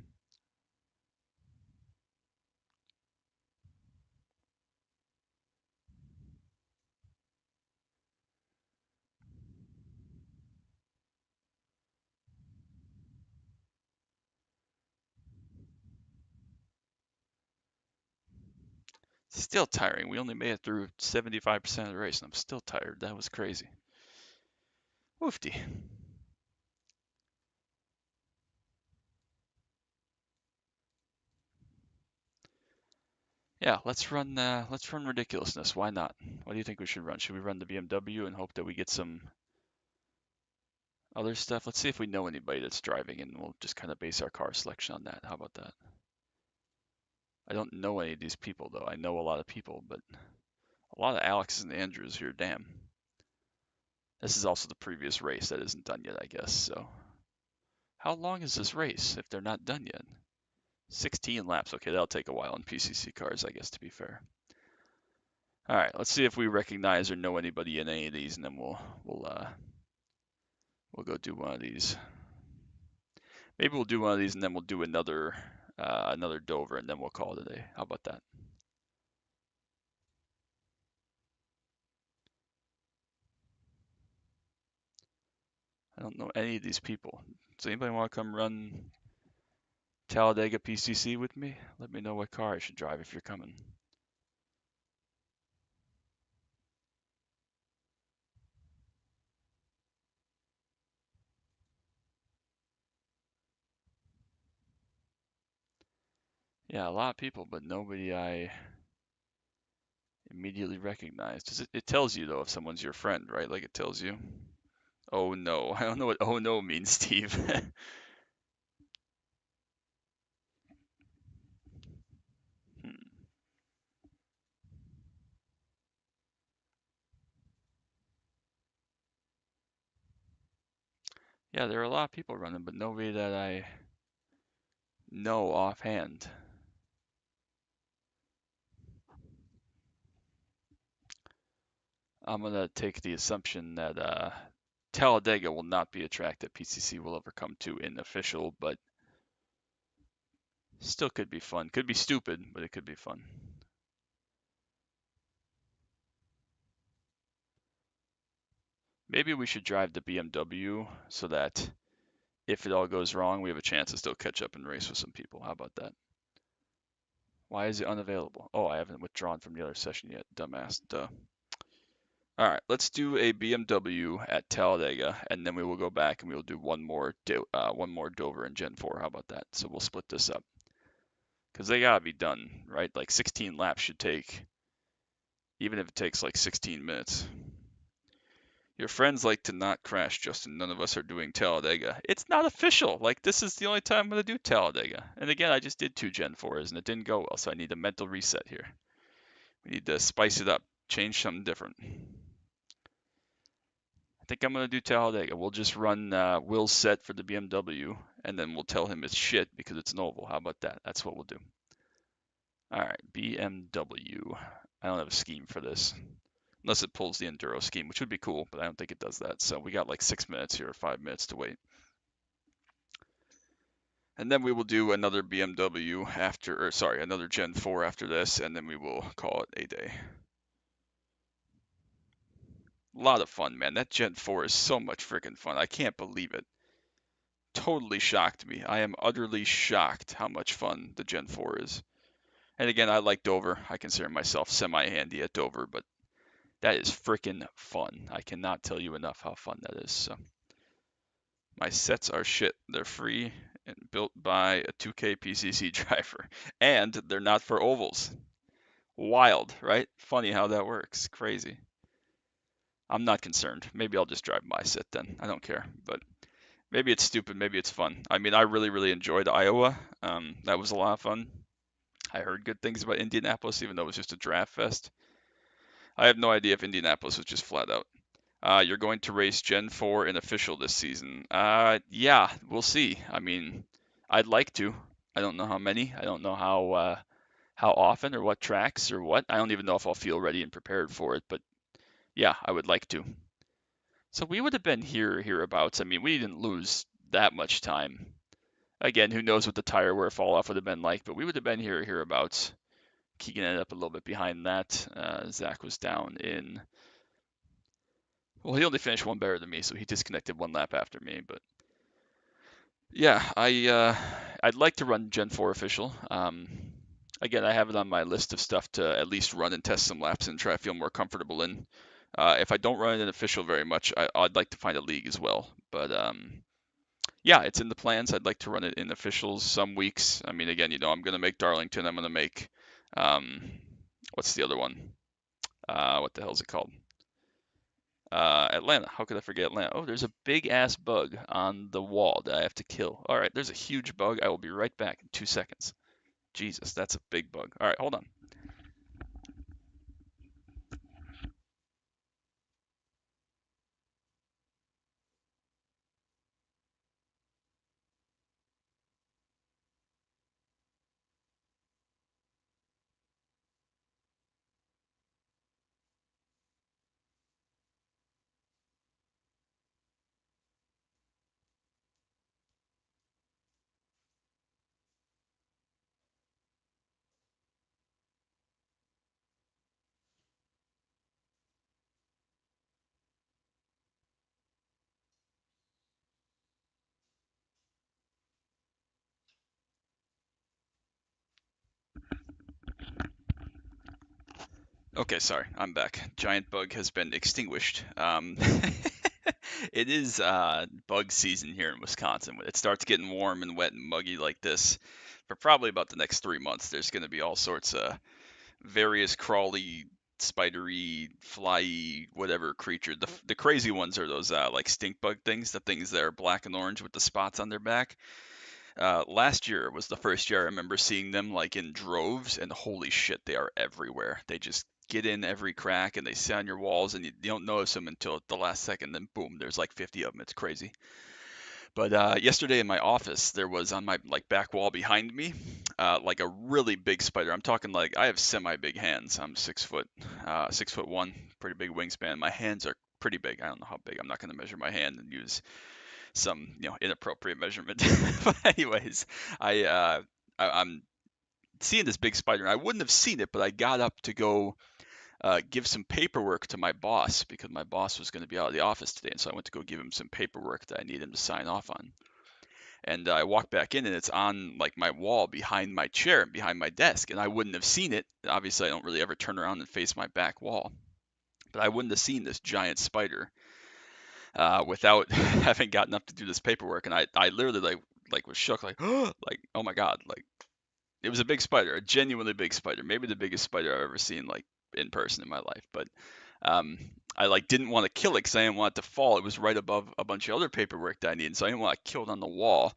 Still tiring. We only made it through 75% of the race, and I'm still tired. That was crazy. Woofty. Yeah, let's run ridiculousness. Why not? What do you think we should run? Should we run the BMW and hope that we get some other stuff? Let's see if we know anybody that's driving, and we'll just kind of base our car selection on that. How about that? I don't know any of these people, though. I know a lot of people, but a lot of Alexes and Andrews here. Damn. This is also the previous race that isn't done yet, I guess. So, how long is this race if they're not done yet? 16 laps. Okay, that'll take a while in PCC cars, I guess, to be fair. All right, let's see if we recognize or know anybody in any of these, and then we'll go do one of these. Maybe we'll do one of these, and then we'll do another Dover, and then we'll call it a day. How about that? I don't know any of these people. Does anybody want to come run Talladega PCC with me? Let me know what car I should drive if you're coming. Yeah, a lot of people, but nobody I immediately recognize. It tells you, though, if someone's your friend, right? Like it tells you. Oh no, I don't know what oh no means, Steve. Hmm. Yeah, there are a lot of people running, but nobody that I know offhand. I'm gonna take the assumption that Talladega will not be a track that PCC will ever come to in official, but still could be fun. Could be stupid, but it could be fun. Maybe we should drive the BMW so that if it all goes wrong, we have a chance to still catch up and race with some people. How about that? Why is it unavailable? Oh, I haven't withdrawn from the other session yet. Dumbass. Duh. All right, let's do a BMW at Talladega, and then we will go back and we will do one more Dover and Gen 4. How about that? So we'll split this up because they gotta be done, right? Like 16 laps should take, even if it takes like 16 minutes. Your friends like to not crash, Justin. None of us are doing Talladega. It's not official. Like, this is the only time I'm going to do Talladega. And again, I just did 2 Gen 4s and it didn't go well, so I need a mental reset here. We need to spice it up, change something different. I think I'm going to do Talladega. We'll just run Will's set for the BMW, and then we'll tell him it's shit because it's an oval. How about that? That's what we'll do. All right, BMW. I don't have a scheme for this. Unless it pulls the enduro scheme, which would be cool, but I don't think it does that. So we got like 6 minutes here, or 5 minutes to wait. And then we will do another BMW after, or sorry, another Gen 4 after this, and then we will call it a day. A lot of fun, man. That Gen 4 is so much freaking fun. I can't believe it. Totally shocked me. I am utterly shocked how much fun the Gen 4 is. And again, I like Dover. I consider myself semi-handy at Dover, but that is freaking fun. I cannot tell you enough how fun that is. So my sets are shit. They're free and built by a 2K PCC driver, and they're not for ovals. Wild, right? Funny how that works. Crazy. I'm not concerned. Maybe I'll just drive my set then. I don't care. But maybe it's stupid. Maybe it's fun. I mean, I really, really enjoyed Iowa. That was a lot of fun. I heard good things about Indianapolis, even though it was just a draft fest. I have no idea if Indianapolis was just flat out. You're going to race Gen 4 in official this season. Yeah, we'll see. I mean, I'd like to. I don't know how many. I don't know how often or what tracks or what. I don't even know if I'll feel ready and prepared for it, but yeah, I would like to. So we would have been hereabouts. I mean, we didn't lose that much time. Again, who knows what the tire wear fall off would have been like, but we would have been hereabouts. Keegan ended up a little bit behind that. Zach was down in. Well, he only finished one better than me, so he disconnected 1 lap after me. But yeah, I'd like to run Gen 4 official. Again, I have it on my list of stuff to at least run and test some laps and try to feel more comfortable in. If I don't run it in official very much, I'd like to find a league as well. But yeah, it's in the plans. I'd like to run it in officials some weeks. I mean, again, I'm going to make Darlington. I'm going to make Um, what's the other one? What the hell is it called? Atlanta. How could I forget Atlanta? Oh, there's a big ass bug on the wall that I have to kill. All right, there's a huge bug. I will be right back in 2 seconds. Jesus, that's a big bug. All right, hold on. Okay, sorry, I'm back. Giant bug has been extinguished. It is bug season here in Wisconsin. When it starts getting warm and wet and muggy like this, for probably about the next 3 months, there's going to be all sorts of various crawly, spidery, flyy, whatever creature. The crazy ones are those like stink bug things, the things that are black and orange with the spots on their back. Last year was the first year I remember seeing them like in droves, and holy shit, they are everywhere. They just get in every crack and they sit on your walls, and you don't notice them until the last second. Then boom, there's like 50 of them. It's crazy. But yesterday in my office, there was on my like back wall behind me, like a really big spider. I'm talking like I have semi-big hands. I'm 6 foot, 6'1", pretty big wingspan. My hands are pretty big. I don't know how big. I'm not going to measure my hand and use some inappropriate measurement. But anyways, I'm seeing this big spider. And I wouldn't have seen it, but I got up to go give some paperwork to my boss because my boss was going to be out of the office today, and so I went to go give him some paperwork that I need him to sign off on. And I walked back in, and it's on like my wall behind my chair and behind my desk, and I wouldn't have seen it. Obviously, I don't really ever turn around and face my back wall, but I wouldn't have seen this giant spider without having gotten up to do this paperwork. And I literally like was shook, like like oh my god, like it was a big spider, a genuinely big spider, maybe the biggest spider I've ever seen like in person in my life. But um, I like didn't want to kill it because I didn't want it to fall. It was right above a bunch of other paperwork that I needed, so I didn't want to kill it on the wall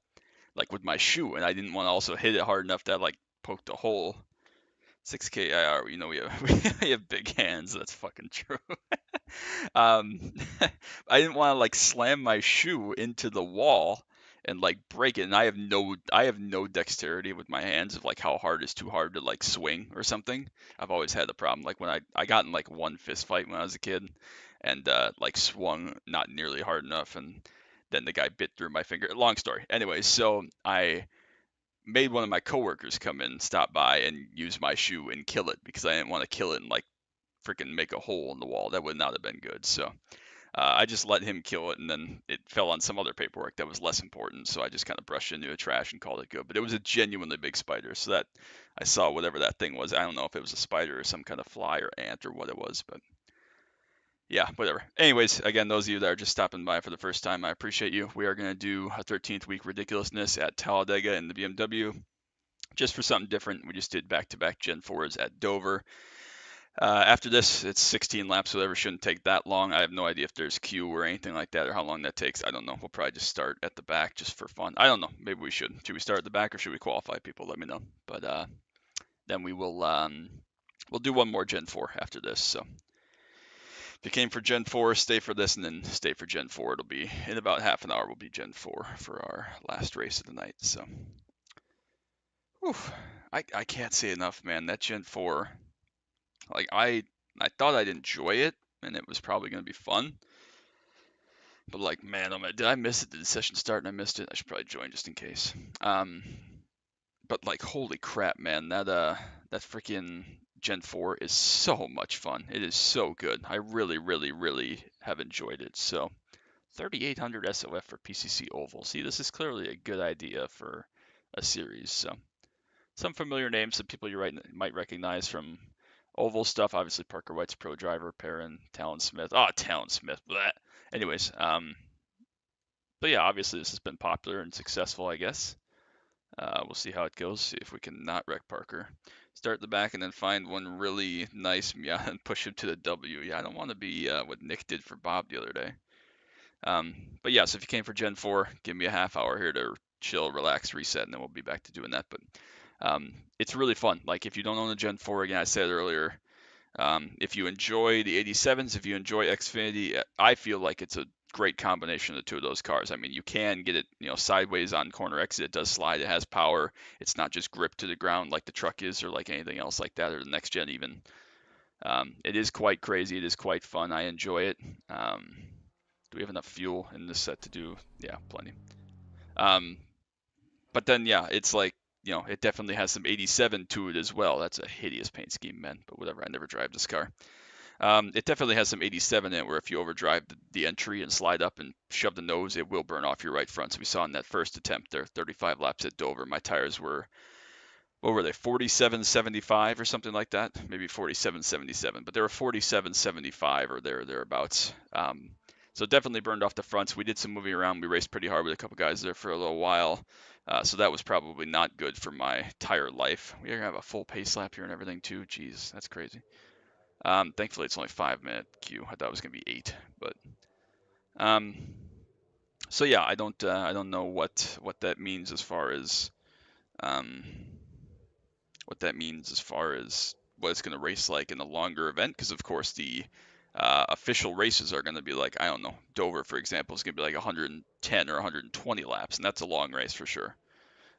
like with my shoe, and I didn't want to also hit it hard enough that like poked a hole. 6K IR, we have we have big hands. That's fucking true. um, I didn't want to like slam my shoe into the wall and like break it. And I have no dexterity with my hands of like how hard is too hard to like swing or something. I've always had the problem. Like when I got in like one fist fight when I was a kid, and like swung not nearly hard enough, and then the guy bit through my finger. Long story. Anyway, so I made one of my coworkers come in, stop by, and use my shoe and kill it because I didn't want to kill it and like freaking make a hole in the wall. That would not have been good. So I just let him kill it, and then it fell on some other paperwork that was less important. So I just kind of brushed it into the trash and called it good. But it was a genuinely big spider. So that I saw whatever that thing was. I don't know if it was a spider or some kind of fly or ant or what it was, but yeah, whatever. Anyways, again, those of you that are just stopping by for the first time, I appreciate you. We are going to do a 13th week ridiculousness at Talladega in the BMW. Just for something different, we just did back-to-back Gen 4s at Dover. After this, it's 16 laps, whatever. Shouldn't take that long. I have no idea if there's queue or anything like that or how long that takes. I don't know. We'll probably just start at the back just for fun. I don't know. Maybe we should. Should we start at the back or should we qualify people? Let me know. But then we'll do one more Gen 4 after this. So if you came for Gen 4, stay for this and then stay for Gen 4. It'll be in about half an hour. Will be Gen 4 for our last race of the night. So, whew, I can't say enough, man. That Gen 4. Like I thought I'd enjoy it and it was probably going to be fun. But like, man, oh man, did I miss it? Did the session start and I missed it? I should probably join just in case. But like, holy crap, man, that freaking Gen 4 is so much fun. It is so good. I really, really, really have enjoyed it. So 3800 SOF for PCC Oval. See, this is clearly a good idea for a series. So some familiar names, some people you might recognize from Oval stuff. Obviously, Parker White's pro driver, Perrin, Talon Smith. Oh, Talon Smith. Bleh. Anyways, but yeah, obviously this has been popular and successful, I guess. We'll see how it goes. See if we can not wreck Parker. start the back and then find one really nice Miata and push him to the W. Yeah, I don't want to be what Nick did for Bob the other day. But yeah, so if you came for Gen 4, give me a half hour here to chill, relax, reset, and then we'll be back to doing that. But it's really fun. Like if you don't own a Gen 4, again, I said earlier, if you enjoy the 87s, if you enjoy Xfinity, I feel like it's a great combination of the two of those cars. I mean, you can get it, sideways on corner exit. It does slide. It has power. It's not just gripped to the ground like the truck is, or like anything else like that, or the next gen even. It is quite crazy. It is quite fun. I enjoy it. Do we have enough fuel in this set to do? Yeah, plenty. But then, yeah, it's like, it definitely has some 87 to it as well. That's a hideous paint scheme, man. But whatever. I never drive this car. It definitely has some 87 in it, where if you overdrive the entry and slide up and shove the nose, it will burn off your right front. So we saw in that first attempt there, 35 laps at Dover, my tires were, what were they, 47.75 or something like that? Maybe 47.77, but they were 47.75 or thereabouts. So it definitely burned off the fronts. We did some moving around. We raced pretty hard with a couple guys there for a little while. So that was probably not good for my tire life. We have a full pace lap here and everything too. Jeez, that's crazy. Thankfully, it's only 5-minute queue. I thought it was gonna be 8, but so yeah, I don't know what that means as far as what it's gonna race like in a longer event, because of course the official races are gonna be like, I don't know, Dover for example is gonna be like 110 or 120 laps, and that's a long race for sure.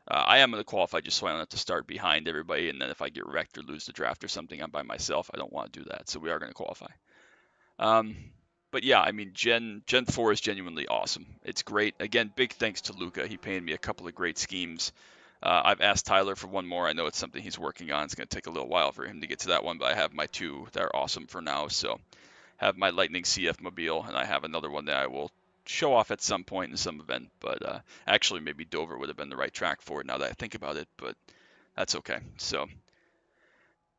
I am going to qualify just so I don't have to start behind everybody, and then if I get wrecked or lose the draft or something, I'm by myself. I don't want to do that, so we are going to qualify. But yeah, I mean, Gen 4 is genuinely awesome. It's great. Again, big thanks to Luca. He painted me a couple of great schemes. I've asked Tyler for one more. I know it's something he's working on. It's going to take a little while for him to get to that one, but I have my two that are awesome for now. So have my Lightning CF Mobile, and I have another one that I will show off at some point in some event, but actually maybe Dover would have been the right track for it now that I think about it, but that's okay. So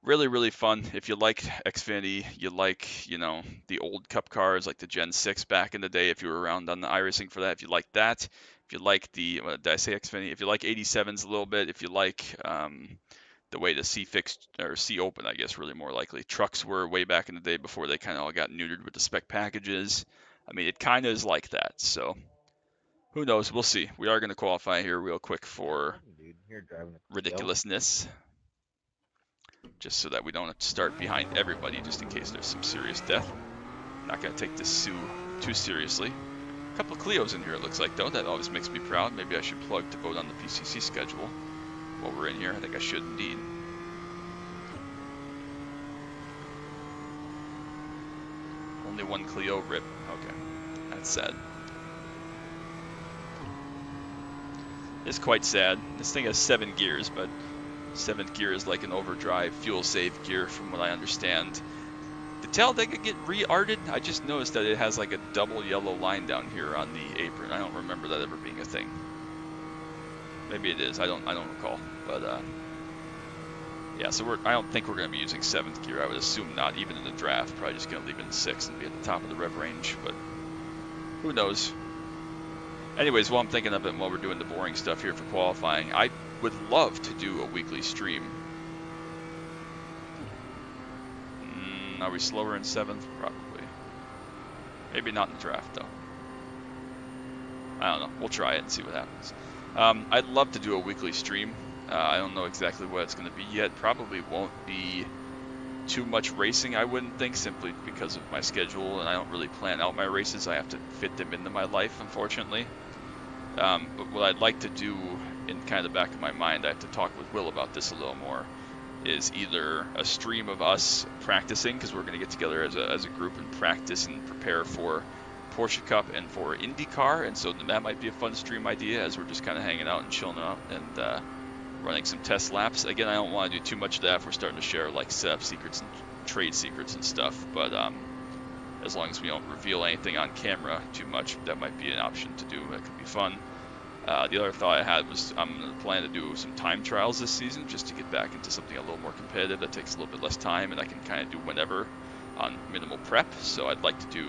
really, really fun. If you like Xfinity, you like, the old Cup cars like the Gen 6 back in the day, if you were around on the iRacing for that, if you like that, if you like the, did I say Xfinity? If you like 87s a little bit, if you like the way the C-Fix, or C-Open, I guess, really more likely, trucks were way back in the day before they kind of all got neutered with the spec packages. I mean, it kind of is like that, so who knows? We'll see. We are going to qualify here real quick for ridiculousness, just so that we don't have to start behind everybody, just in case there's some serious death. Not going to take this too seriously. A couple of Clios in here, it looks like, though. That always makes me proud. Maybe I should plug to vote on the PCC schedule while we're in here. I think I should indeed. Only one Clio, rip. Okay, that's sad. It's quite sad. This thing has 7 gears, but 7th gear is like an overdrive fuel save gear from what I understand. Did Talladega get re-arted? I just noticed that it has like a double yellow line down here on the apron. I don't remember that ever being a thing. Maybe it is. I don't recall. But yeah, so I don't think we're going to be using 7th gear. I would assume not, even in the draft. Probably just going to leave it in 6th and be at the top of the rev range, but who knows. Anyways, while I'm thinking of it and while we're doing the boring stuff here for qualifying, I would love to do a weekly stream. Are we slower in 7th? Probably. Maybe not in the draft, though. I don't know. We'll try it and see what happens. I'd love to do a weekly stream. I don't know exactly what it's going to be yet. Probably won't be too much racing, I wouldn't think, simply because of my schedule, and I don't really plan out my races. I have to fit them into my life, unfortunately. But what I'd like to do, in kind of the back of my mind, I have to talk with Will about this a little more, is either a stream of us practicing, because we're going to get together as a group and practice and prepare for Porsche Cup and for IndyCar, and so that might be a fun stream idea as we're just kind of hanging out and chilling out and running some test laps. Again, I don't want to do too much of that if we're starting to share like setup secrets and trade secrets and stuff, but as long as we don't reveal anything on camera too much, that might be an option to do. That could be fun. The other thought I had was I'm going to plan to do some time trials this season just to get back into something a little more competitive that takes a little bit less time and I can kind of do whenever on minimal prep. So I'd like to do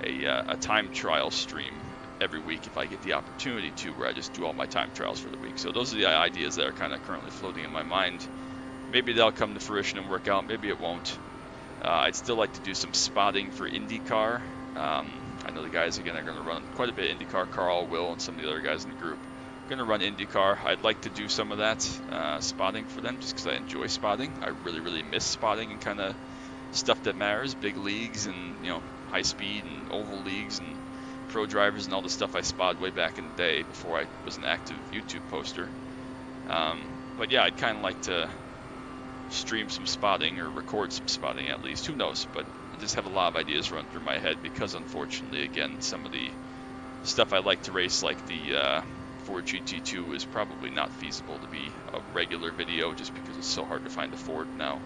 a time trial stream every week if I get the opportunity to, where I just do all my time trials for the week. So those are the ideas that are kind of currently floating in my mind. maybe that'll come to fruition and work out. Maybe it won't. I'd still like to do some spotting for IndyCar. I know the guys again are going to run quite a bit of IndyCar. Carl, Will, and some of the other guys in the group going to run IndyCar. I'd like to do some of that spotting for them just because I enjoy spotting. I really miss spotting and kind of stuff that matters, big leagues and high speed and oval leagues and pro drivers and all the stuff I spotted way back in the day before I was an active YouTube poster. But yeah, I'd kind of like to stream some spotting or record some spotting at least. Who knows? But I just have a lot of ideas run through my head because unfortunately, again, some of the stuff I like to race, like the Ford GT2, is probably not feasible to be a regular video just because it's so hard to find a Ford now.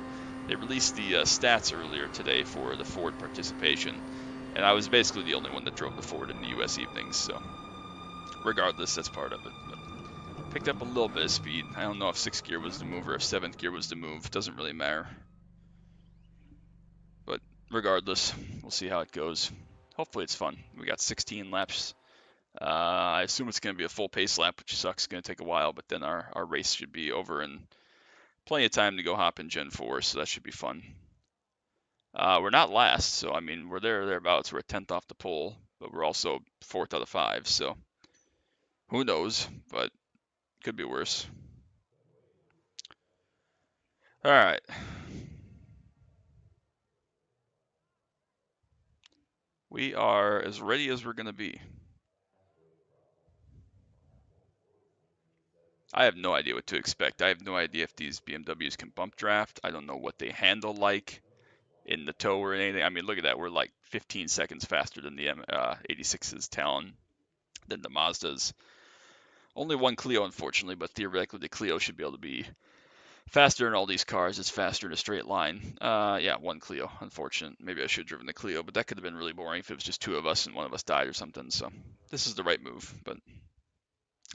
They released the stats earlier today for the Ford participation, and I was basically the only one that drove the Ford in the US evenings, so regardless, that's part of it. But picked up a little bit of speed. I don't know if 6th gear was the move or if 7th gear was the move. Doesn't really matter. But regardless, we'll see how it goes. Hopefully it's fun. We got 16 laps. I assume it's going to be a full pace lap, which sucks. It's going to take a while, but then our race should be over in plenty of time to go hop in Gen 4, so that should be fun. We're not last, so I mean, we're thereabouts. We're 10th off the pole, but we're also 4th out of 5, so who knows, but could be worse. All right. We are as ready as we're going to be. I have no idea what to expect. I have no idea if these BMWs can bump draft. I don't know what they handle like in the tow or anything. I mean, look at that. We're like 15 seconds faster than the 86's Talon, than the Mazdas. Only one Clio, unfortunately, but theoretically the Clio should be able to be faster in all these cars. It's faster in a straight line. Yeah, one Clio. Unfortunate. Maybe I should have driven the Clio, but that could have been really boring if it was just two of us and one of us died or something. So this is the right move, but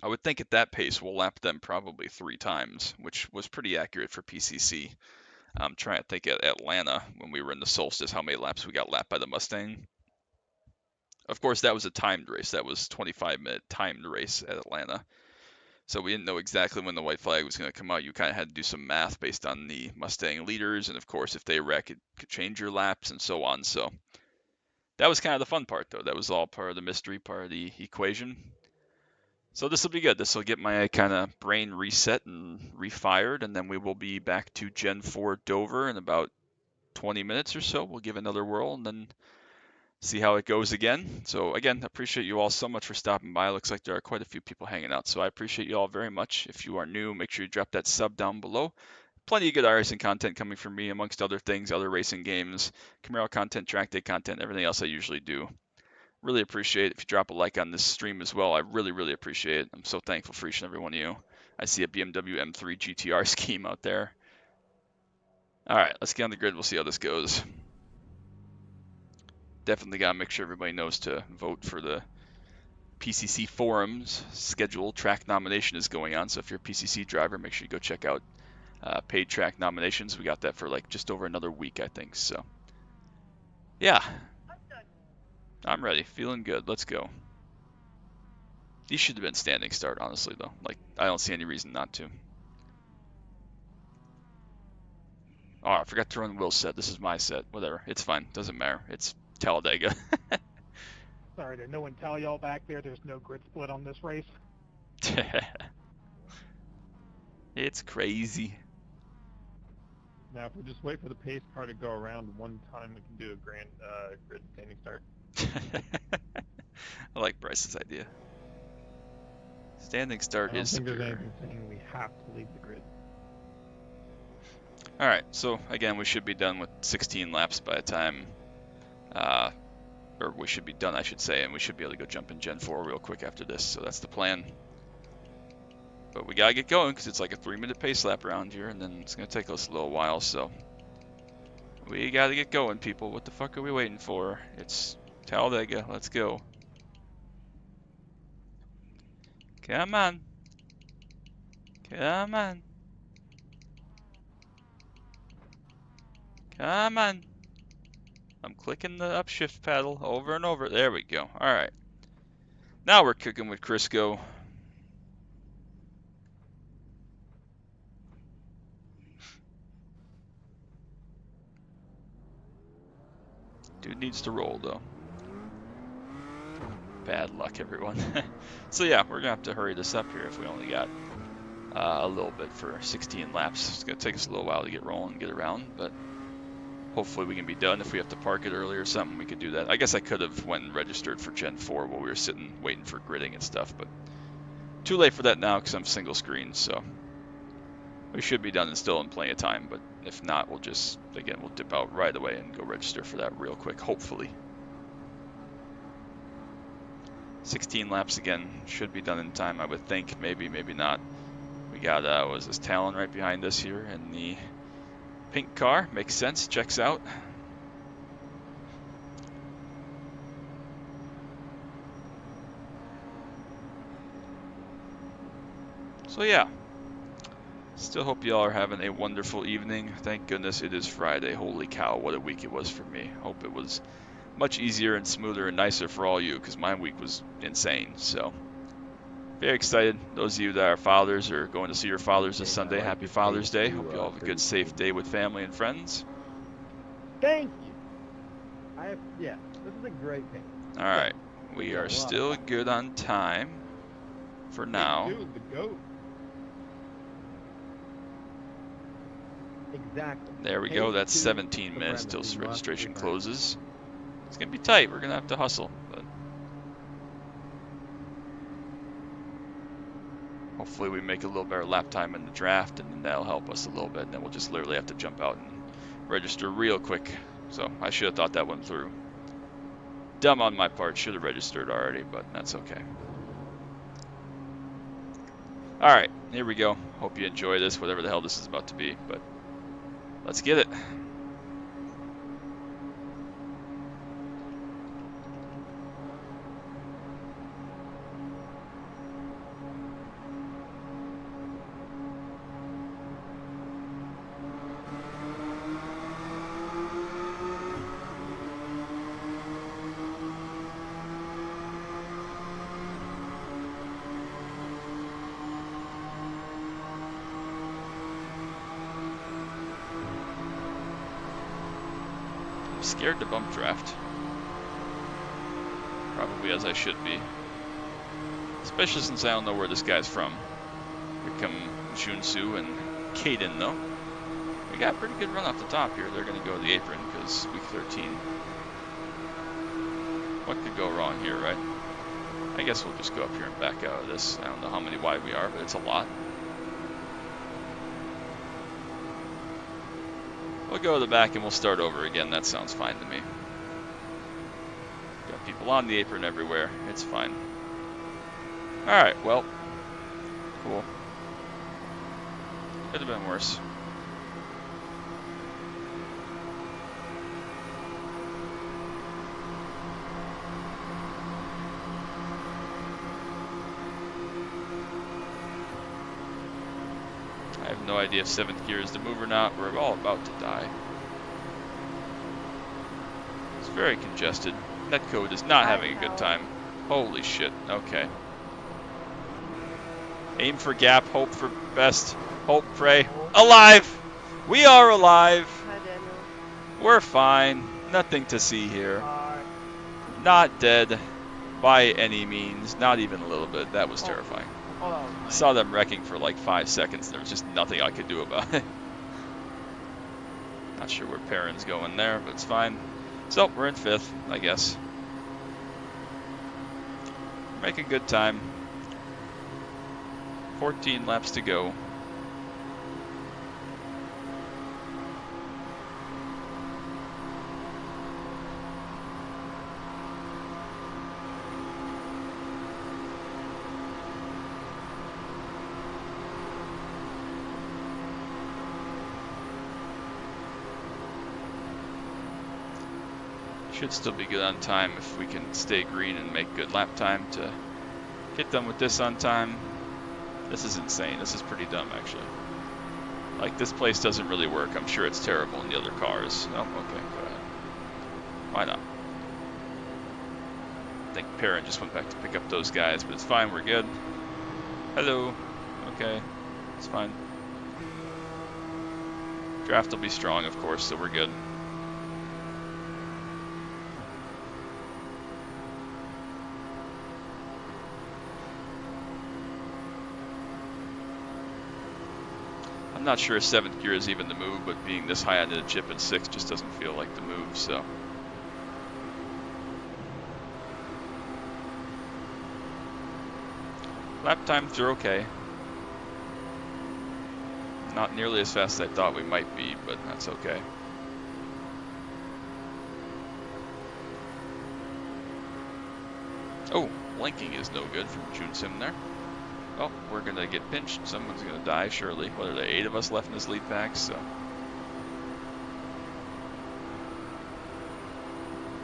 I would think at that pace we'll lap them probably 3 times, which was pretty accurate for PCC. I'm trying to think at Atlanta when we were in the Solstice how many laps we got lapped by the Mustang. Of course, that was a timed race. That was 25-minute timed race at Atlanta. So we didn't know exactly when the white flag was going to come out. You kind of had to do some math based on the Mustang leaders, and of course, if they wreck, it could change your laps and so on. So that was kind of the fun part, though. That was all part of the mystery, part of the equation. So this will be good. This will get my kind of brain reset and refired, and then we will be back to Gen 4 Dover in about 20 minutes or so. We'll give another whirl and then see how it goes again. So again, appreciate you all so much for stopping by. Looks like there are quite a few people hanging out, so I appreciate you all very much. If you are new, make sure you drop that sub down below. Plenty of good iRacing content coming from me, amongst other things, other racing games, Camaro content, track day content, everything else I usually do. Really appreciate it if you drop a like on this stream as well. I really appreciate it. I'm so thankful for each and every one of you. I see a BMW M3 GTR scheme out there. All right, let's get on the grid. We'll see how this goes. Definitely got to make sure everybody knows to vote for the PCC forums. Schedule track nomination is going on, so if you're a PCC driver, make sure you go check out paid track nominations. We got that for like just over another week, I think. So yeah, I'm ready, feeling good. Let's go. These should have been standing start, honestly, though. Like, I don't see any reason not to. Oh, I forgot to run Will's set. This is my set. Whatever. It's fine. Doesn't matter. It's Talladega. Sorry, did no one tell y'all back there there's no grid split on this race? It's crazy. Now, if we just wait for the pace car to go around one time, we can do a grand grid standing start. I like Bryce's idea. Standing start is I don't think superior. there's anything saying we have to leave the grid. Alright, so again, we should be done with 16 laps by the time, or we should be done, I should say, and we should be able to go jump in Gen 4 real quick after this, so that's the plan. But we gotta get going, because it's like a 3-minute pace lap around here, and then it's gonna take us a little while, so we gotta get going, people. What the fuck are we waiting for? It's Talladega, let's go. Come on. Come on. Come on. I'm clicking the upshift paddle over and over. There we go. Alright. Now we're cooking with Crisco. Dude needs to roll, though. Bad luck, everyone. So yeah, we're going to have to hurry this up here if we only got a little bit for 16 laps. It's going to take us a little while to get rolling and get around, but hopefully we can be done. If we have to park it early or something, we could do that. I guess I could have went and registered for Gen 4 while we were sitting waiting for gridding and stuff, but too late for that now because I'm single screen, so we should be done and still in plenty of time, but if not, we'll just, again, we'll dip out right away and go register for that real quick, hopefully. 16 laps again, should be done in time, I would think. Maybe, maybe not. We got, was this Talon right behind us here in the pink car. Makes sense, checks out. So yeah, still hope y'all are having a wonderful evening. Thank goodness it is Friday. Holy cow, what a week it was for me. Hope it was much easier and smoother and nicer for all you, because my week was insane. So very excited. Those of you that are fathers or going to see your fathers this Sunday, happy Father's Day. Hope you all have a good, safe day with family and friends. Thank you. Yeah, this is a great pick. All right, we are still good on time for now. Dude, the goat. Exactly. There we go. That's 17 minutes till registration closes. It's gonna be tight. We're gonna have to hustle, but hopefully we make a little better lap time in the draft, and then that'll help us a little bit. And then we'll just literally have to jump out and register real quick. So I should have thought that one through. Dumb on my part. Should have registered already, but that's okay. All right, here we go. Hope you enjoy this, whatever the hell this is about to be. But let's get it. Scared to bump draft. Probably as I should be. Especially since I don't know where this guy's from. Here come Junsu and Caden though. We got a pretty good run off the top here. They're going to go to the apron because week 13. What could go wrong here, right? I guess we'll just go up here and back out of this. I don't know how many wide we are, but it's a lot. We'll go to the back and we'll start over again. That sounds fine to me. Got people on the apron everywhere. It's fine. Alright, well. Cool. Could have been worse. I have no idea if 7th gear is the move or not. We're all about to die. It's very congested. Netcode is not having a good time. Holy shit. Okay. Aim for gap, hope for best, hope, pray. Alive! We are alive! Hi, Daniel. We're fine. Nothing to see here. Not dead by any means. Not even a little bit. That was terrifying. Hold on. Saw them wrecking for like 5 seconds. There was just nothing I could do about it. Not sure where Perrin's going there, but it's fine. So, we're in 5th, I guess. Making good time. 14 laps to go. Should still be good on time if we can stay green and make good lap time to get done with this on time. This is insane. This is pretty dumb, actually. Like, this place doesn't really work. I'm sure it's terrible in the other cars. Oh, okay, go ahead. Why not? I think Perrin just went back to pick up those guys, but it's fine. We're good. Hello. Okay, it's fine. Draft will be strong, of course, so we're good. I'm not sure 7th gear is even the move, but being this high onto the chip in 6 just doesn't feel like the move, so. Lap times are okay. Not nearly as fast as I thought we might be, but that's okay. Oh, blinking is no good from June Sim there. Oh, we're gonna get pinched. Someone's gonna die, surely. What are there, 8 of us left in this lead pack, so.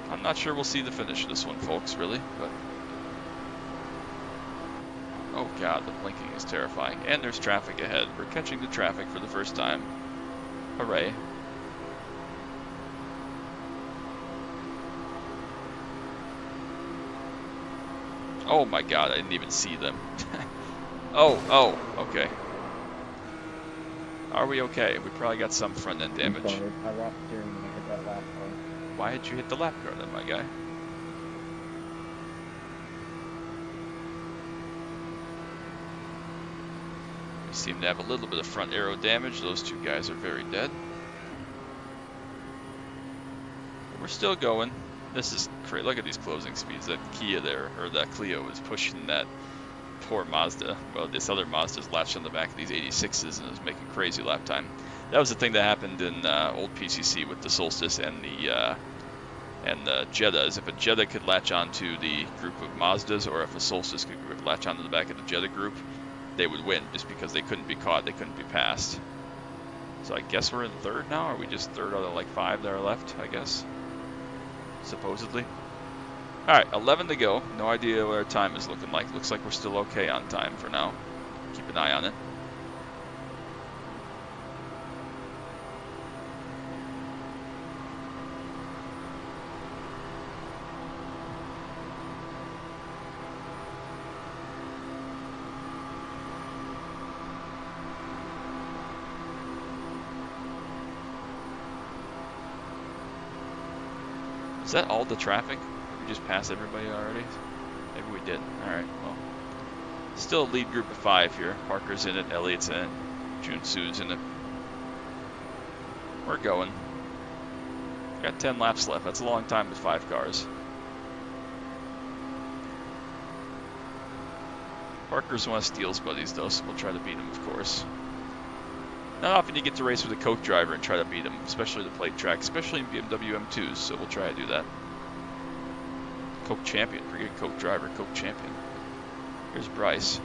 I'm not sure we'll see the finish of this one, folks, really, but. Oh god, the blinking is terrifying. And there's traffic ahead. We're catching the traffic for the first time. Hooray. Oh my god, I didn't even see them. Oh, okay. Are we okay? We probably got some front end damage. I lost steering when I hit that lap car. Why did you hit the lap car then, my guy? We seem to have a little bit of front aero damage. Those two guys are very dead. But we're still going. This is great. Look at these closing speeds. That Kia there, or that Clio, is pushing that poor Mazda. Well, this other Mazda's latched on the back of these 86s and is making crazy lap time. That was the thing that happened in old PCC with the Solstice and the Jettas. If a Jetta could latch onto the group of Mazdas, or if a Solstice could latch onto the back of the Jetta group, they would win just because they couldn't be caught, they couldn't be passed. So I guess we're in 3rd now. Are we just 3rd out of like 5 that are left, I guess? Supposedly. Alright, 11 to go. No idea what our time is looking like. Looks like we're still okay on time for now. Keep an eye on it. Is that all the traffic? Did we just pass everybody already? Maybe we did. Alright, well. Still a lead group of 5 here. Parker's in it, Elliott's in it, Junsu's in it. We're going. Got 10 laps left. That's a long time with 5 cars. Parker's one of Steele's buddies though, so we'll try to beat him, of course. Not often you get to race with a Coke driver and try to beat him, especially the plate track, especially in BMW M2s, so we'll try to do that. Coke champion, forget Coke driver, Coke champion. Here's Bryce.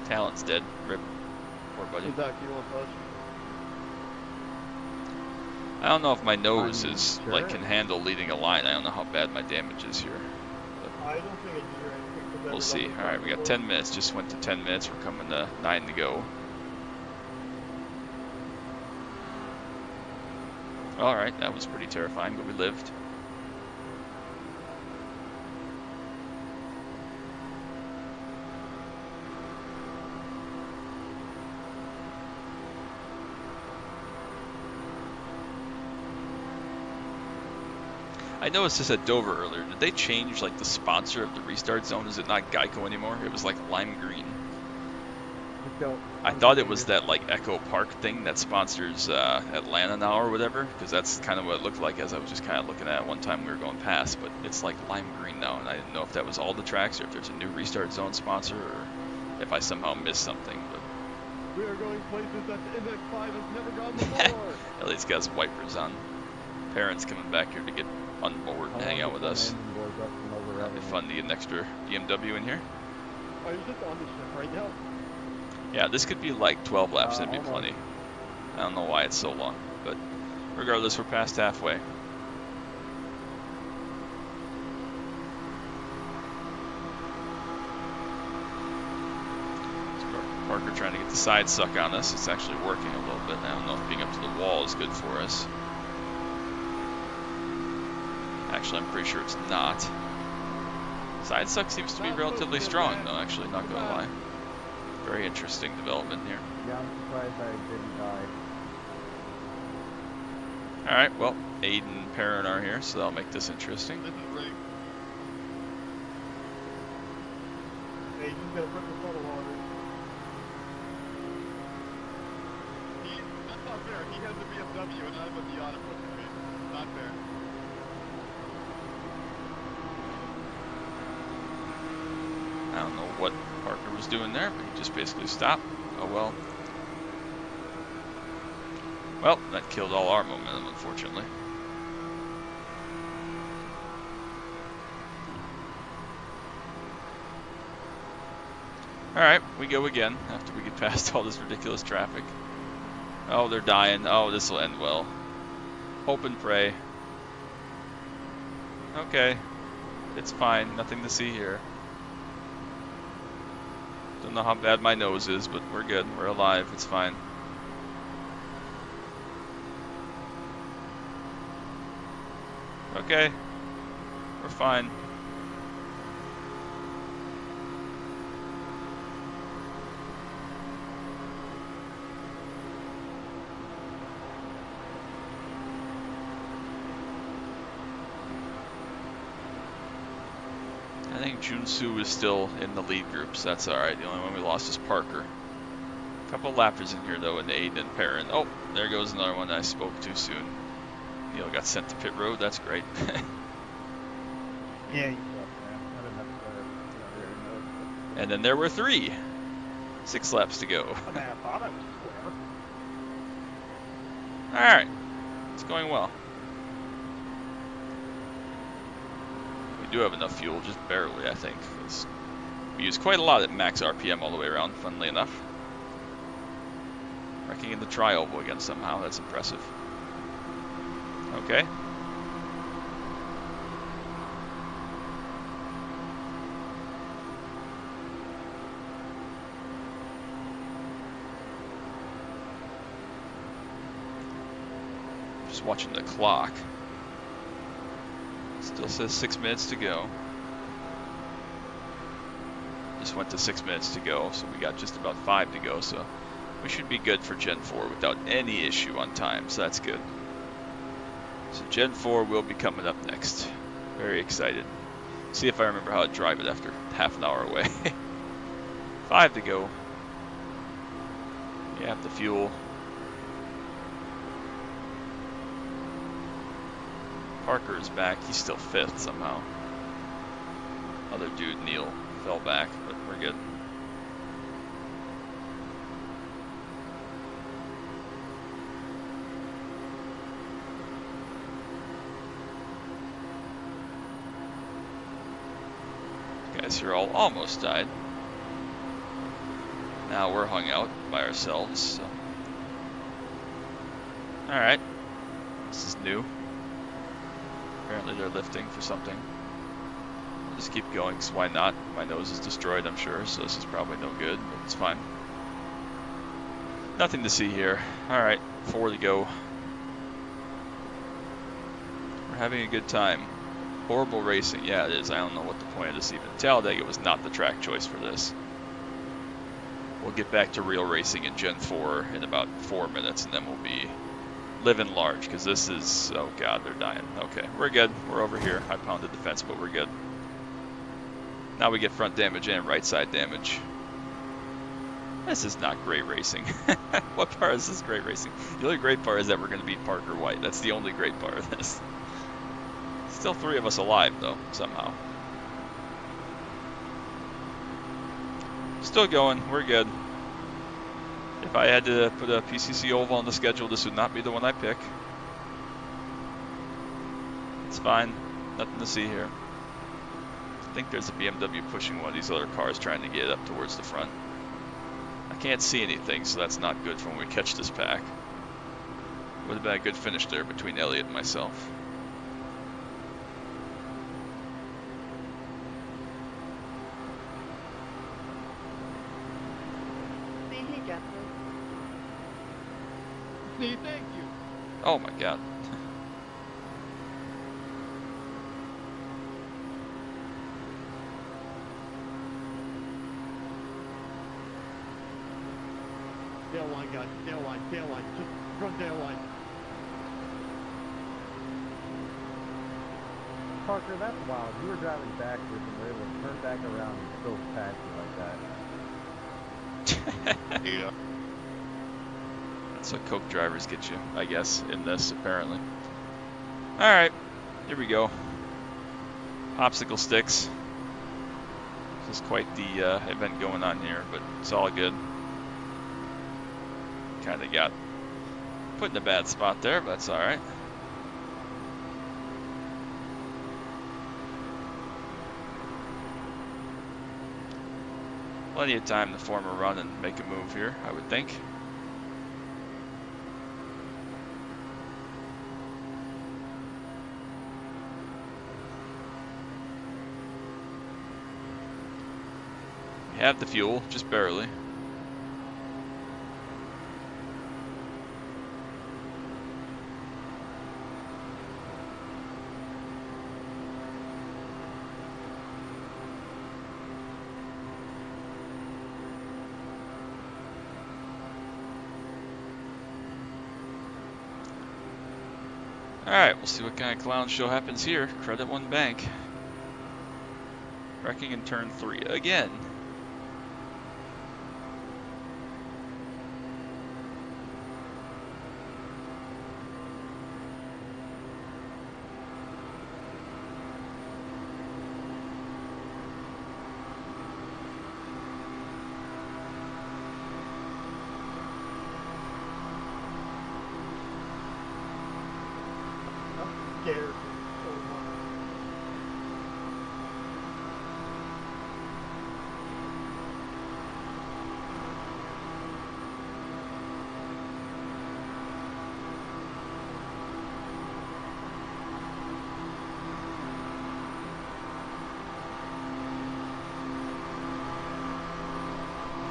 Talent's dead. Rip. Poor buddy. Hey, Doc, you want push? I don't know if my nose I mean, is sure. like can handle leading a line. I don't know how bad my damage is here. I don't think I do anything. We'll see. All right, we got 10 minutes. Just went to 10 minutes. We're coming to 9 to go. All right, that was pretty terrifying, but we lived. I noticed this at Dover earlier. Did they change like the sponsor of the restart zone? Is it not Geico anymore? It was like lime green. I thought it was that like Echo Park thing that sponsors Atlanta now or whatever, because that's kind of what it looked like as I was just kind of looking at it one time we were going past. But it's like lime green now, and I didn't know if that was all the tracks or if there's a new restart zone sponsor or if I somehow missed something. But We are going places that the Index 5 has never gone before. at least got his wipers on. Parents coming back here to get on board and hang out with us. That'd be fun to get an extra BMW in here. Are you just on the ship right now? Yeah, this could be like 12 laps, that'd be plenty. I don't know why it's so long, but regardless, we're past halfway. Parker trying to get the side suck on us. It's actually working a little bit. I don't know if being up to the wall is good for us. Actually, I'm pretty sure it's not. Side suck seems to be relatively strong, though, actually, not gonna lie. Very interesting development here. Yeah, I'm surprised I didn't die. Alright, well, Aiden and Perrin are here, so that'll make this interesting. This is rigged. Hey, you gotta put the photo on it. That's not fair. He has the BMW and I'm with the auto pushing me. Not fair. I don't know what Parker was doing there, but he just basically stopped. Oh well. Well, that killed all our momentum, unfortunately. Alright, we go again after we get past all this ridiculous traffic. Oh, they're dying. Oh, this will end well. Hope and pray. Okay. It's fine. Nothing to see here. Don't know how bad my nose is, but we're good. We're alive. It's fine. Okay. We're fine. I think Junsu is still in the lead group, so that's alright. The only one we lost is Parker. A couple lappers in here, though, in Aiden and Perrin. Oh, there goes another one I spoke too soon. Neil got sent to pit road. That's great. Yeah, you suck, man. I didn't have to, And then there were 3. 6 laps to go. I mean, I thought I was square. Alright. It's going well. We do have enough fuel, just barely, I think. 'Cause we use quite a lot at max RPM all the way around, funnily enough. Wrecking in the tri-oval again somehow. That's impressive. Okay. Just watching the clock. Still says 6 minutes to go. Just went to 6 minutes to go, so we got just about 5 to go, so we should be good for Gen 4 without any issue on time, so that's good. So Gen 4 will be coming up next. Very excited. See if I remember how to drive it after half an hour away. 5 to go. Yeah, the fuel. Parker is back. He's still 5th somehow. Other dude, Neil, fell back, but we're good. Guys here all almost died. Now we're hung out by ourselves. So. Alright. This is new. Apparently they're lifting for something. I'll just keep going, because why not? My nose is destroyed, I'm sure, so this is probably no good, but it's fine. Nothing to see here. Alright, 4 to go. We're having a good time. Horrible racing. Yeah, it is. I don't know what the point of this even. Talladega was not the track choice for this. We'll get back to real racing in Gen 4 in about 4 minutes, and then we'll be living large, because this is... Oh god, they're dying. Okay, we're good. We're over here. I pounded the fence, but we're good. Now we get front damage and right side damage. This is not great racing. What part is this great racing? The only great part is that we're going to beat Parker White. That's the only great part of this. Still 3 of us alive, though, somehow. Still going. We're good. If I had to put a PCC oval on the schedule, this would not be the one I pick. It's fine. Nothing to see here. I think there's a BMW pushing one of these other cars trying to get up towards the front. I can't see anything, so that's not good for when we catch this pack. Would have been a good finish there between Elliott and myself. See, thank you. Oh my god. Tail line, guys. Tail line, tail line. Just front tail line. Parker, that's wild. You were driving backwards and were able to turn back around and still pass you like that. Yeah. That's what coke drivers get you, I guess, in this, apparently. Alright, here we go. Popsicle sticks. This is quite the event going on here, but it's all good. Kind of got put in a bad spot there, but that's alright. Plenty of time to form a run and make a move here, I would think. We have the fuel, just barely. Alright, we'll see what kind of clown show happens here. Credit One Bank. Wrecking in turn 3 again. Scared.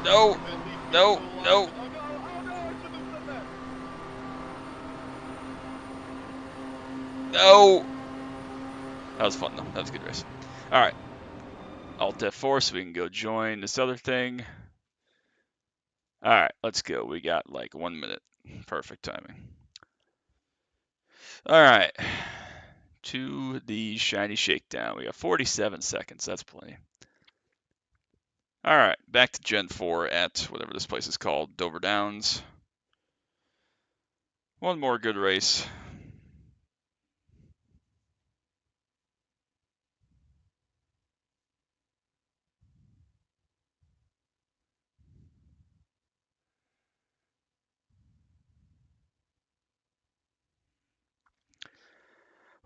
No, no, no. Oh no, I shouldn't have said that. No! That was fun though. That was a good race. Alright. Alt F4 so we can go join this other thing. Alright, let's go. We got like 1 minute. Perfect timing. Alright. To the shiny shakedown. We got 47 seconds. That's plenty. Alright, back to Gen 4 at whatever this place is called. Dover Downs. One more good race.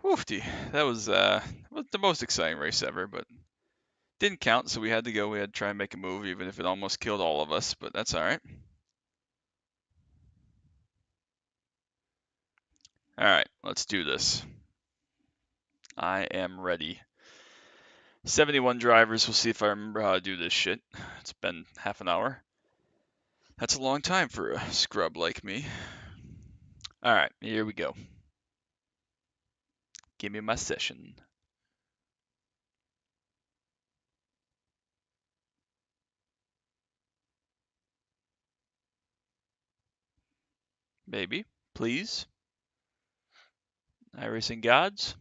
Woofty. That was the most exciting race ever, but didn't count, so we had to go. We had to try and make a move, even if it almost killed all of us, but that's alright. Alright, let's do this. I am ready. 71 drivers. We'll see if I remember how to do this shit. It's been half an hour. That's a long time for a scrub like me. Alright, here we go. Give me my session. Maybe. Please. iRacing gods.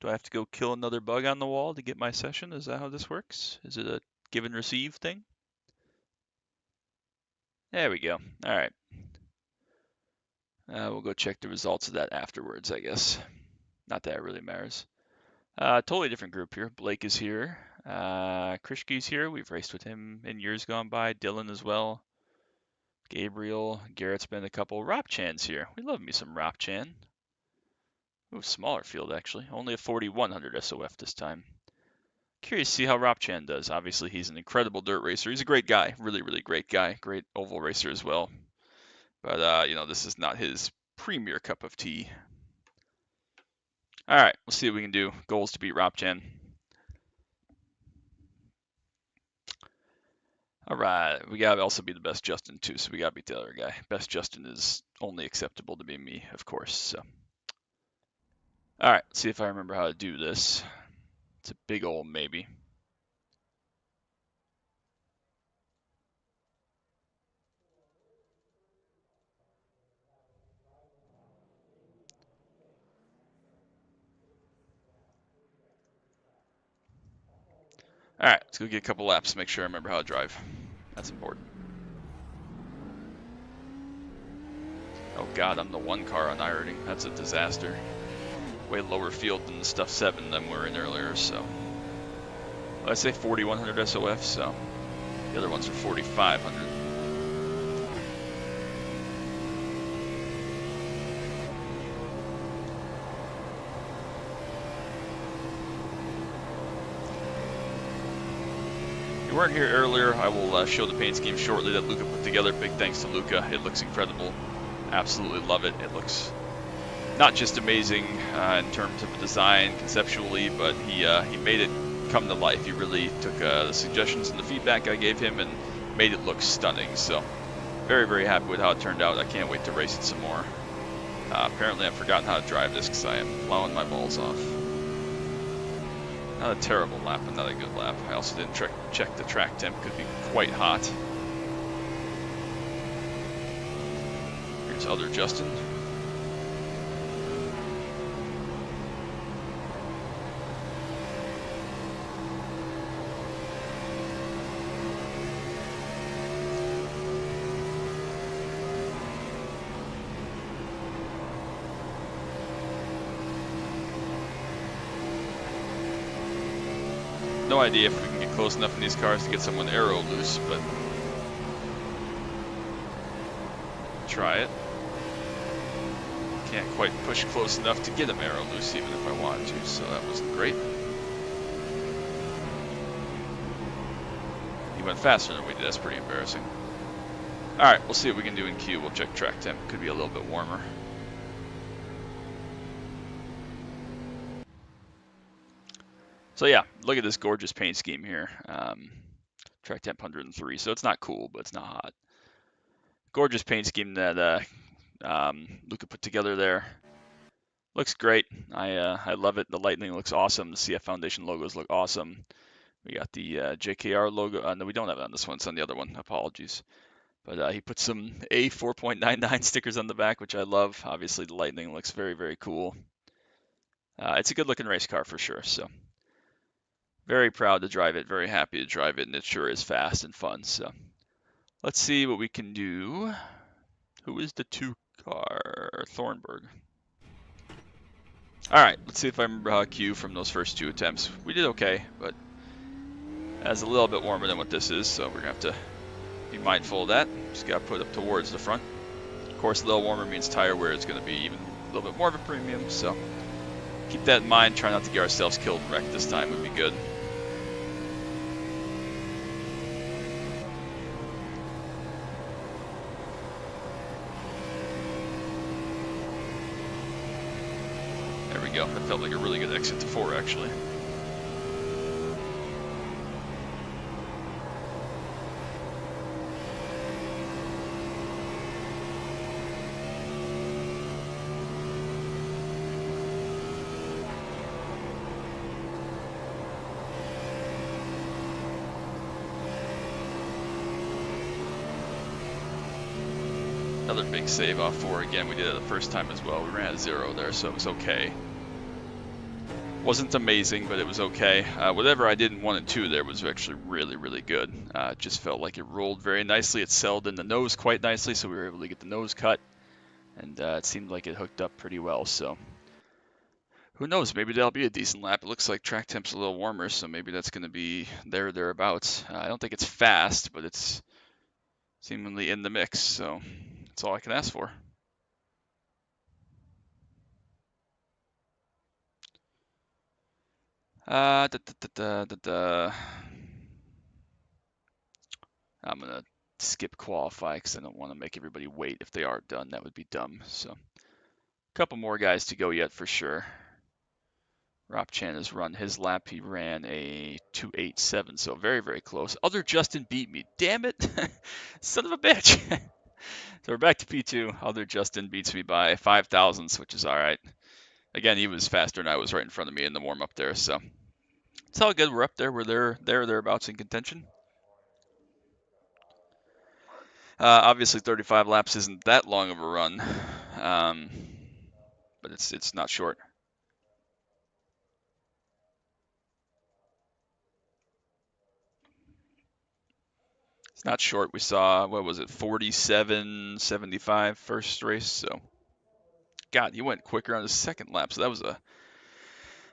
Do I have to go kill another bug on the wall to get my session? Is that how this works? Is it a give and receive thing? There we go. Alright. We'll go check the results of that afterwards, I guess. Not that it really matters. Totally different group here. Blake is here. Krishke's here. We've raced with him in years gone by. Dylan as well. Gabriel. Garrett's been a couple. Rob Chan's here. We love me some Rob Chan. Ooh, smaller field actually. Only a 4100 SOF this time. Curious to see how Rob Chan does. Obviously, he's an incredible dirt racer. He's a great guy. Really, really great guy. Great oval racer as well. But, this is not his premier cup of tea. All right, we'll see what we can do. Goals to beat Rob Chan. All right, we gotta also be the best Justin too, so we gotta beat the other guy. Best Justin is only acceptable to be me, of course. So, all right, let's see if I remember how to do this. It's a big old maybe. All right, let's go get a couple laps. Make sure I remember how to drive. That's important. Oh God, I'm the 1 car on iRacing. That's a disaster. Way lower field than the stuff 7 than we were in earlier. So well, I say 4100 SOF. So the other ones are 4500. If you weren't here earlier, I will show the paint scheme shortly that Luca put together. Big thanks to Luca. It looks incredible. Absolutely love it. It looks not just amazing in terms of the design conceptually, but he made it come to life. He really took the suggestions and the feedback I gave him and made it look stunning. So very, very happy with how it turned out. I can't wait to race it some more. Apparently I've forgotten how to drive this because I am plowing my balls off. Not a terrible lap, but not a good lap. I also didn't check the track temp. Could be quite hot. Here's other Justin. No idea if we can get close enough in these cars to get someone aero loose, but try it. Can't quite push close enough to get him aero loose even if I wanted to, so that wasn't great. He went faster than we did, that's pretty embarrassing. Alright, we'll see what we can do in Q. We'll check track temp, could be a little bit warmer. So yeah, look at this gorgeous paint scheme here. Track temp 103, so it's not cool, but it's not hot. Gorgeous paint scheme that Luca put together there. Looks great. I love it. The lightning looks awesome. The CF Foundation logos look awesome. We got the JKR logo. No, we don't have it on this one. It's on the other one. Apologies. But he put some A 4.99 stickers on the back, which I love. Obviously, the lightning looks very, very cool. It's a good-looking race car for sure. So very proud to drive it. Very happy to drive it, and it sure is fast and fun. So let's see what we can do. Who is the 2 car? Thornburg. Alright, let's see if I remember how to queue from those first 2 attempts. We did okay, but that's a little bit warmer than what this is, so we're going to have to be mindful of that. Just got to put it up towards the front. Of course, a little warmer means tire wear is going to be even a little bit more of a premium, so keep that in mind. Try not to get ourselves killed and wrecked this time would be good. There we go. That felt like a really good exit to 4, actually. Another big save off 4 again. We did it the first time as well. We ran at 0 there, so it was okay. Wasn't amazing, but it was okay. Whatever I did in 1 and 2 there was actually really, really good. It just felt like it rolled very nicely. It settled in the nose quite nicely, so we were able to get the nose cut. And it seemed like it hooked up pretty well, so who knows? Maybe that'll be a decent lap. It looks like track temp's a little warmer, so maybe that's going to be there or thereabouts. I don't think it's fast, but it's seemingly in the mix, so that's all I can ask for. I'm gonna skip qualify because I don't want to make everybody wait. If they are done, that would be dumb. So a couple more guys to go yet for sure. Rob Chan has run his lap. He ran a 2:87, so very, very close. Other Justin beat me. Damn it. Son of a bitch. So we're back to P2. Other Justin beats me by 5 thousandths, which is all right. Again, he was faster and I was right in front of me in the warm-up there, so it's all good. We're up there. We're there thereabouts in contention. Obviously, 35 laps isn't that long of a run, but it's not short. It's not short. Short. not short. We saw, what was it, 47.75 first race. So, God, he went quicker on his second lap. So that was a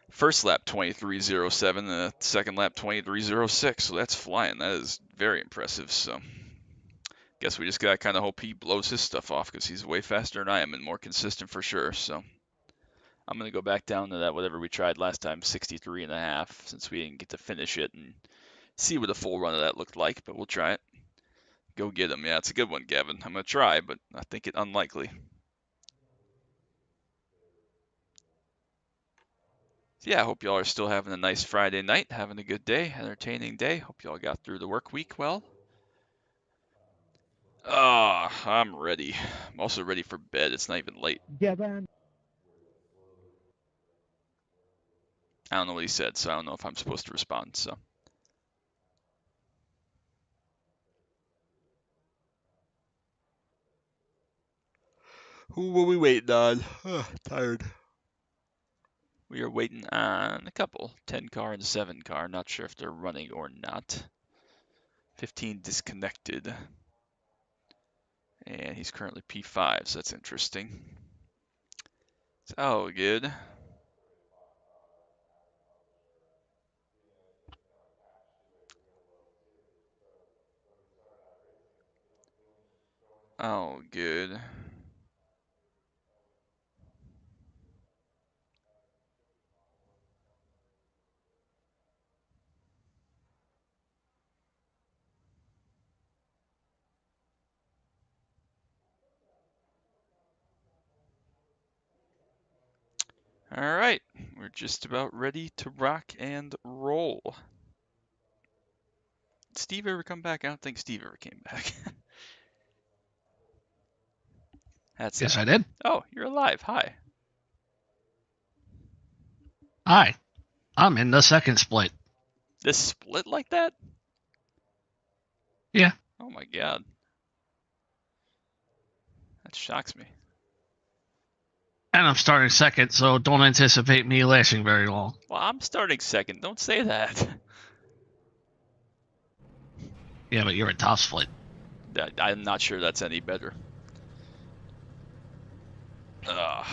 first lap 23.07 and a second lap 23.06. So that's flying. That is very impressive. So, guess we just gotta kind of hope he blows his stuff off because he's way faster than I am and more consistent for sure. So, I'm gonna go back down to that whatever we tried last time, 63.5, since we didn't get to finish it, and see what a full run of that looked like. But we'll try it. Go get him. Yeah, it's a good one, Gavin. I'm going to try, but I think it unlikely. So yeah, I hope y'all are still having a nice Friday night, having a good day, entertaining day. Hope y'all got through the work week well. I'm ready. I'm also ready for bed. It's not even late. Gavin. I don't know what he said, so I don't know if I'm supposed to respond. So. Who were we waiting on? Tired. We are waiting on a couple, 10 car and 7 car. Not sure if they're running or not. 15 disconnected. And he's currently P5, so that's interesting. Oh, good. Oh, good. All right, we're just about ready to rock and roll. Did Steve ever come back? I don't think Steve ever came back. That's Yes, I did. Oh, you're alive. Hi. Hi. I'm in the second split. This split like that? Yeah. Oh my god. That shocks me. And I'm starting second, so don't anticipate me lasting very long. Well, I'm starting second. Don't say that. Yeah, but you're in top split. I'm not sure that's any better.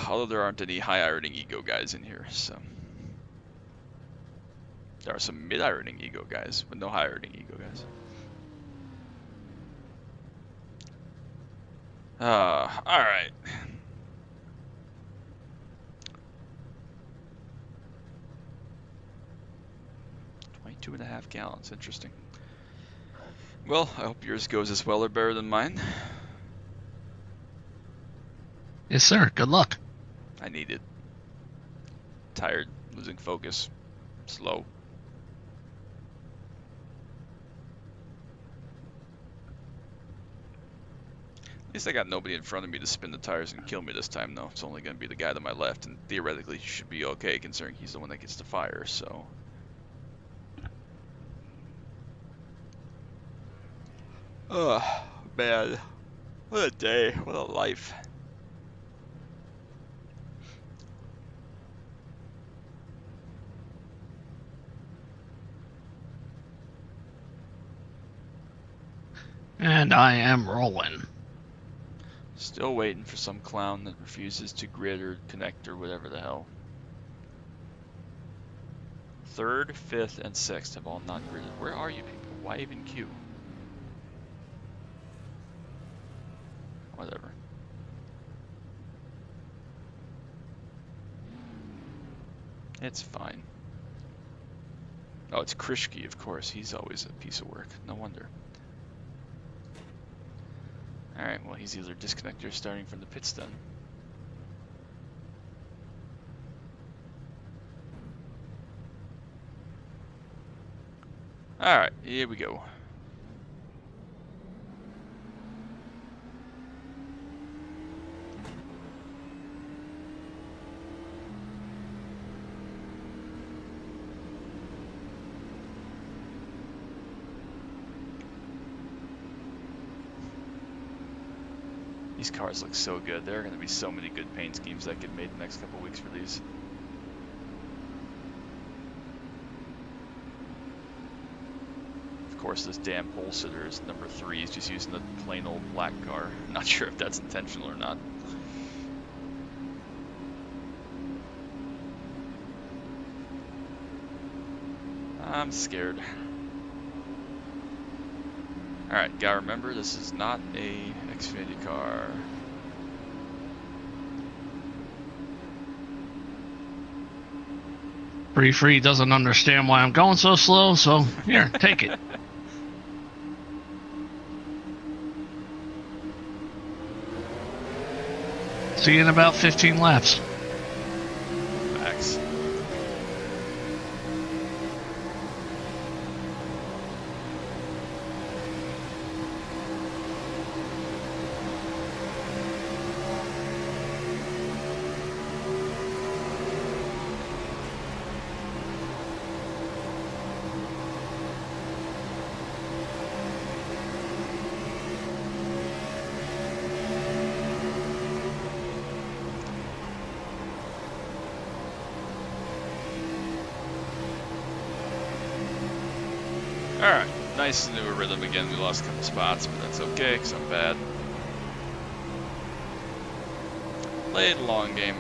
Although there aren't any high ironing ego guys in here, so. There are some mid ironing ego guys, but no high ironing ego guys. Alright. $22.5 gallons, interesting. Well, I hope yours goes as well or better than mine. Yes, sir. Good luck. I need it. Tired, losing focus, slow. At least I got nobody in front of me to spin the tires and kill me this time, though. It's only going to be the guy to my left, and theoretically he should be okay, considering he's the one that gets to fire, so. Oh, man. What a day. What a life. And I am rolling. Still waiting for some clown that refuses to grid or connect or whatever the hell. 3rd, 5th, and 6th have all not gridded. Where are you people? Why even queue? Whatever. It's fine. Oh, it's Krishki, of course. He's always a piece of work. No wonder. Alright, well, he's either disconnected or starting from the pits then. Alright, here we go. These cars look so good. There are going to be so many good paint schemes that get made the next couple weeks for these. Of course, this damn pole sitter is number 3. He's just using the plain old black car. I'm not sure if that's intentional or not. I'm scared. Alright, gotta remember, this is not a Xfinity car. Free doesn't understand why I'm going so slow, so here, take it. See you in about 15 laps. Max. Alright, nice new rhythm again. We lost a couple spots, but that's okay, because I'm bad. Played a long game.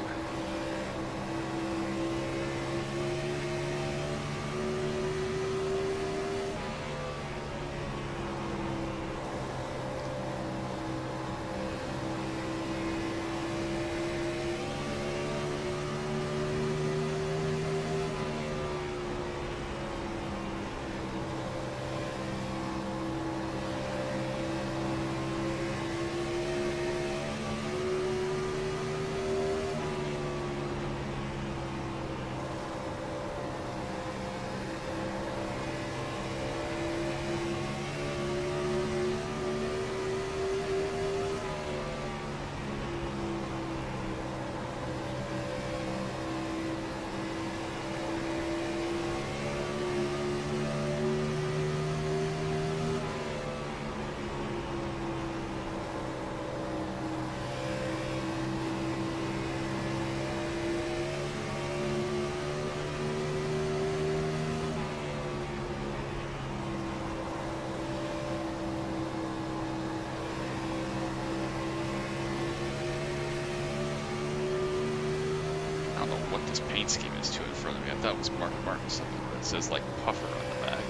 I don't know what this paint scheme is to in front of me. I thought it was Mark or something, but it says like puffer on the back.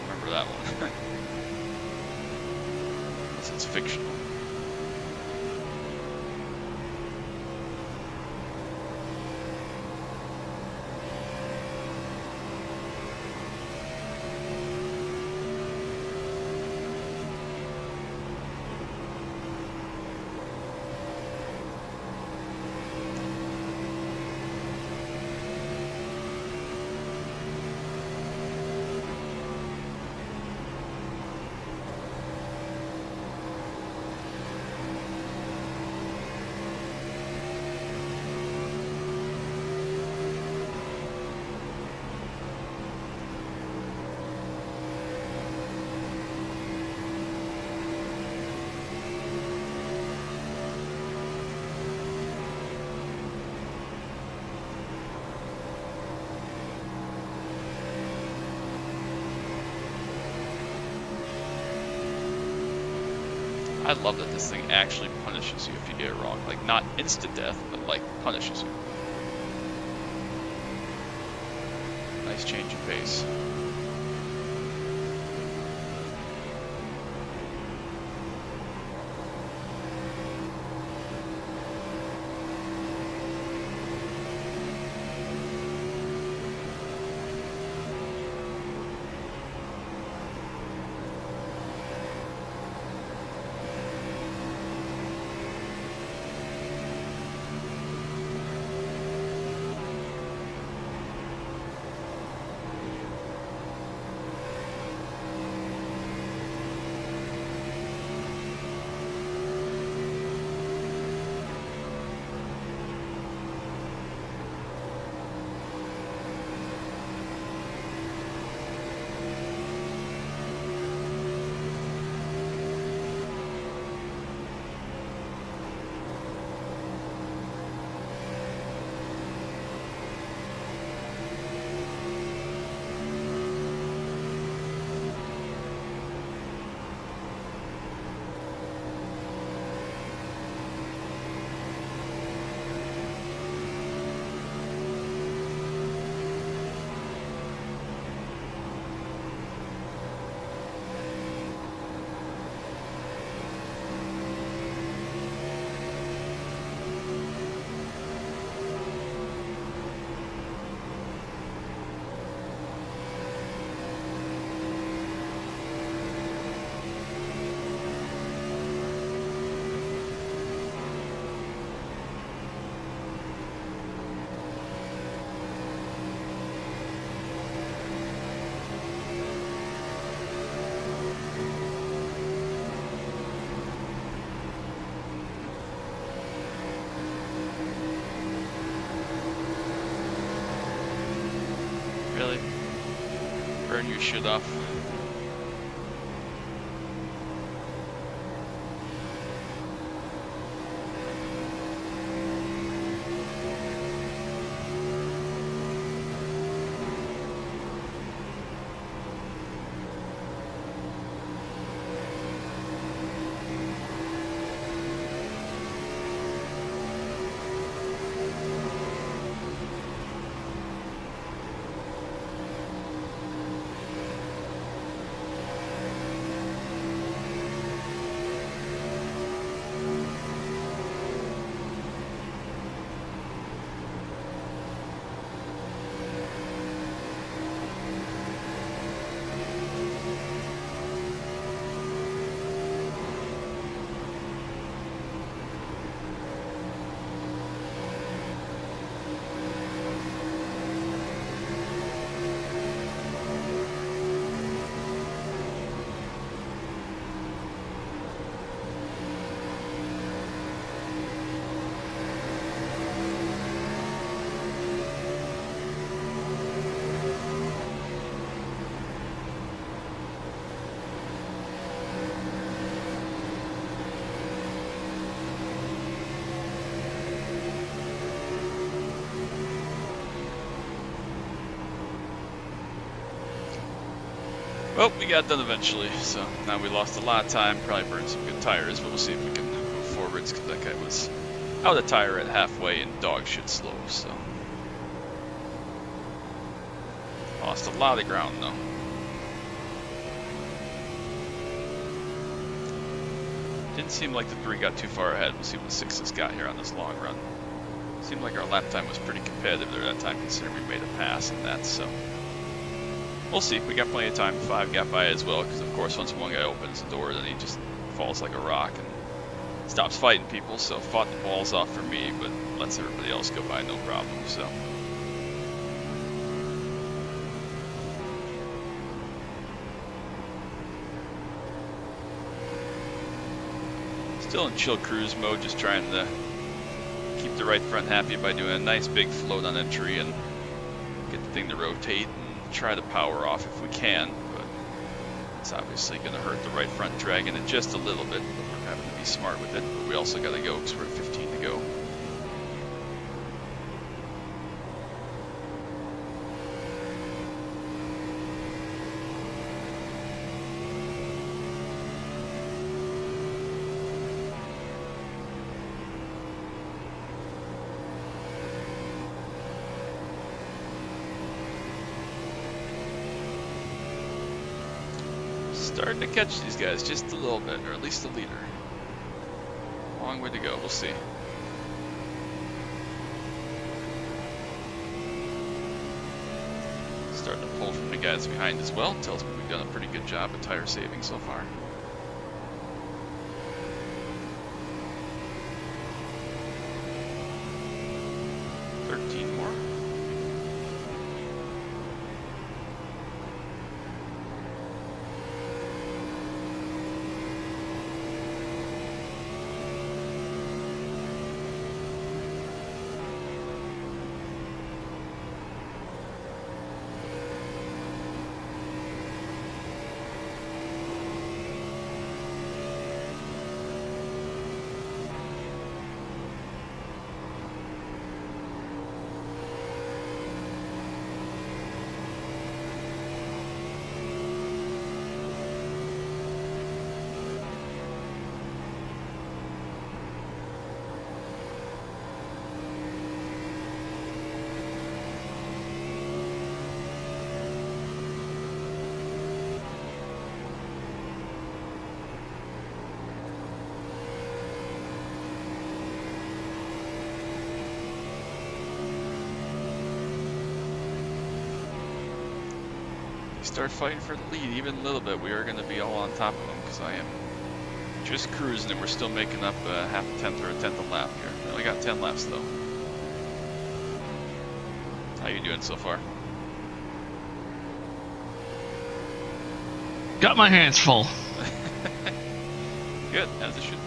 Remember that one. Unless it's fictional. I love that this thing actually punishes you if you get it wrong. Like, not instant death, but like, punishes you. Nice change of pace. your shit off. Well, we got done eventually, so now we lost a lot of time, probably burned some good tires, but we'll see if we can move forwards, because that guy was out of tire at halfway and dog shit slow, so. Lost a lot of ground, though. Didn't seem like the 3 got too far ahead. We'll see what the 6s got here on this long run. Seemed like our lap time was pretty competitive there that time, considering we made a pass and that, so. We'll see. We got plenty of time. 5 got by as well, because of course once one guy opens the door, then he just falls like a rock and stops fighting people. So fought the balls off for me, but lets everybody else go by no problem. So still in chill cruise mode, just trying to keep the right front happy by doing a nice big float on entry and get the thing to rotate. Try to power off if we can, but it's obviously going to hurt the right front, dragging it just a little bit, but we're having to be smart with it. But we also got to go because we're at 15 to go. Starting to catch these guys just a little bit, or at least the leader. Long way to go, we'll see. Starting to pull from the guys behind as well. Tells me we've done a pretty good job of tire saving so far. Start fighting for the lead even a little bit, we are going to be all on top of them, because I am just cruising and we're still making up half a tenth or a tenth a lap here. We only got 10 laps though. How you doing so far? Got my hands full. Good, as it should be.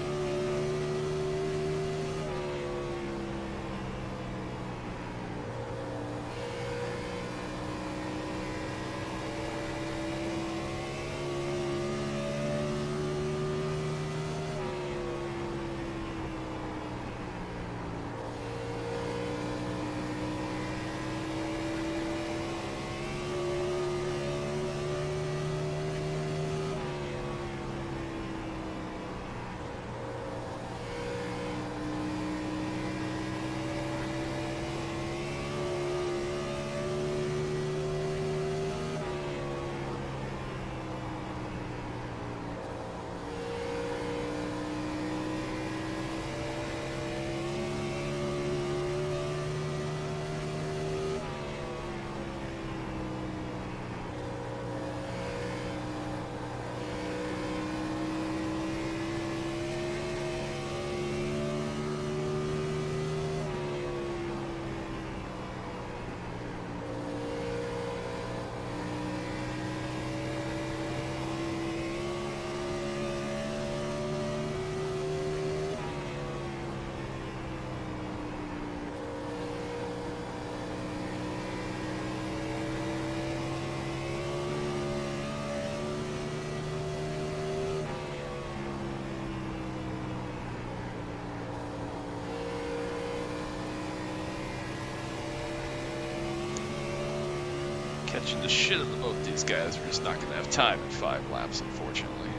catching the shit out of both these guys. We're just not going to have time in 5 laps, unfortunately.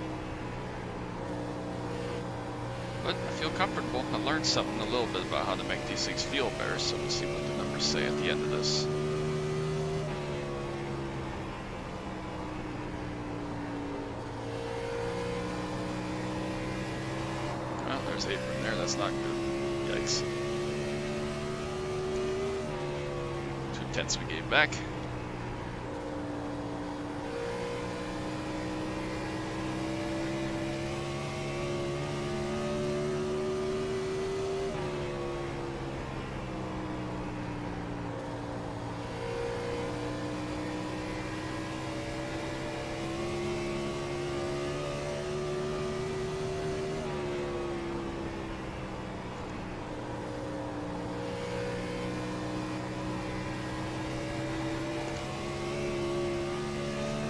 But I feel comfortable. I learned something a little bit about how to make these things feel better, so we'll see what the numbers say at the end of this. Well, there's apron there. That's not good. Yikes. 2/10 we gave back.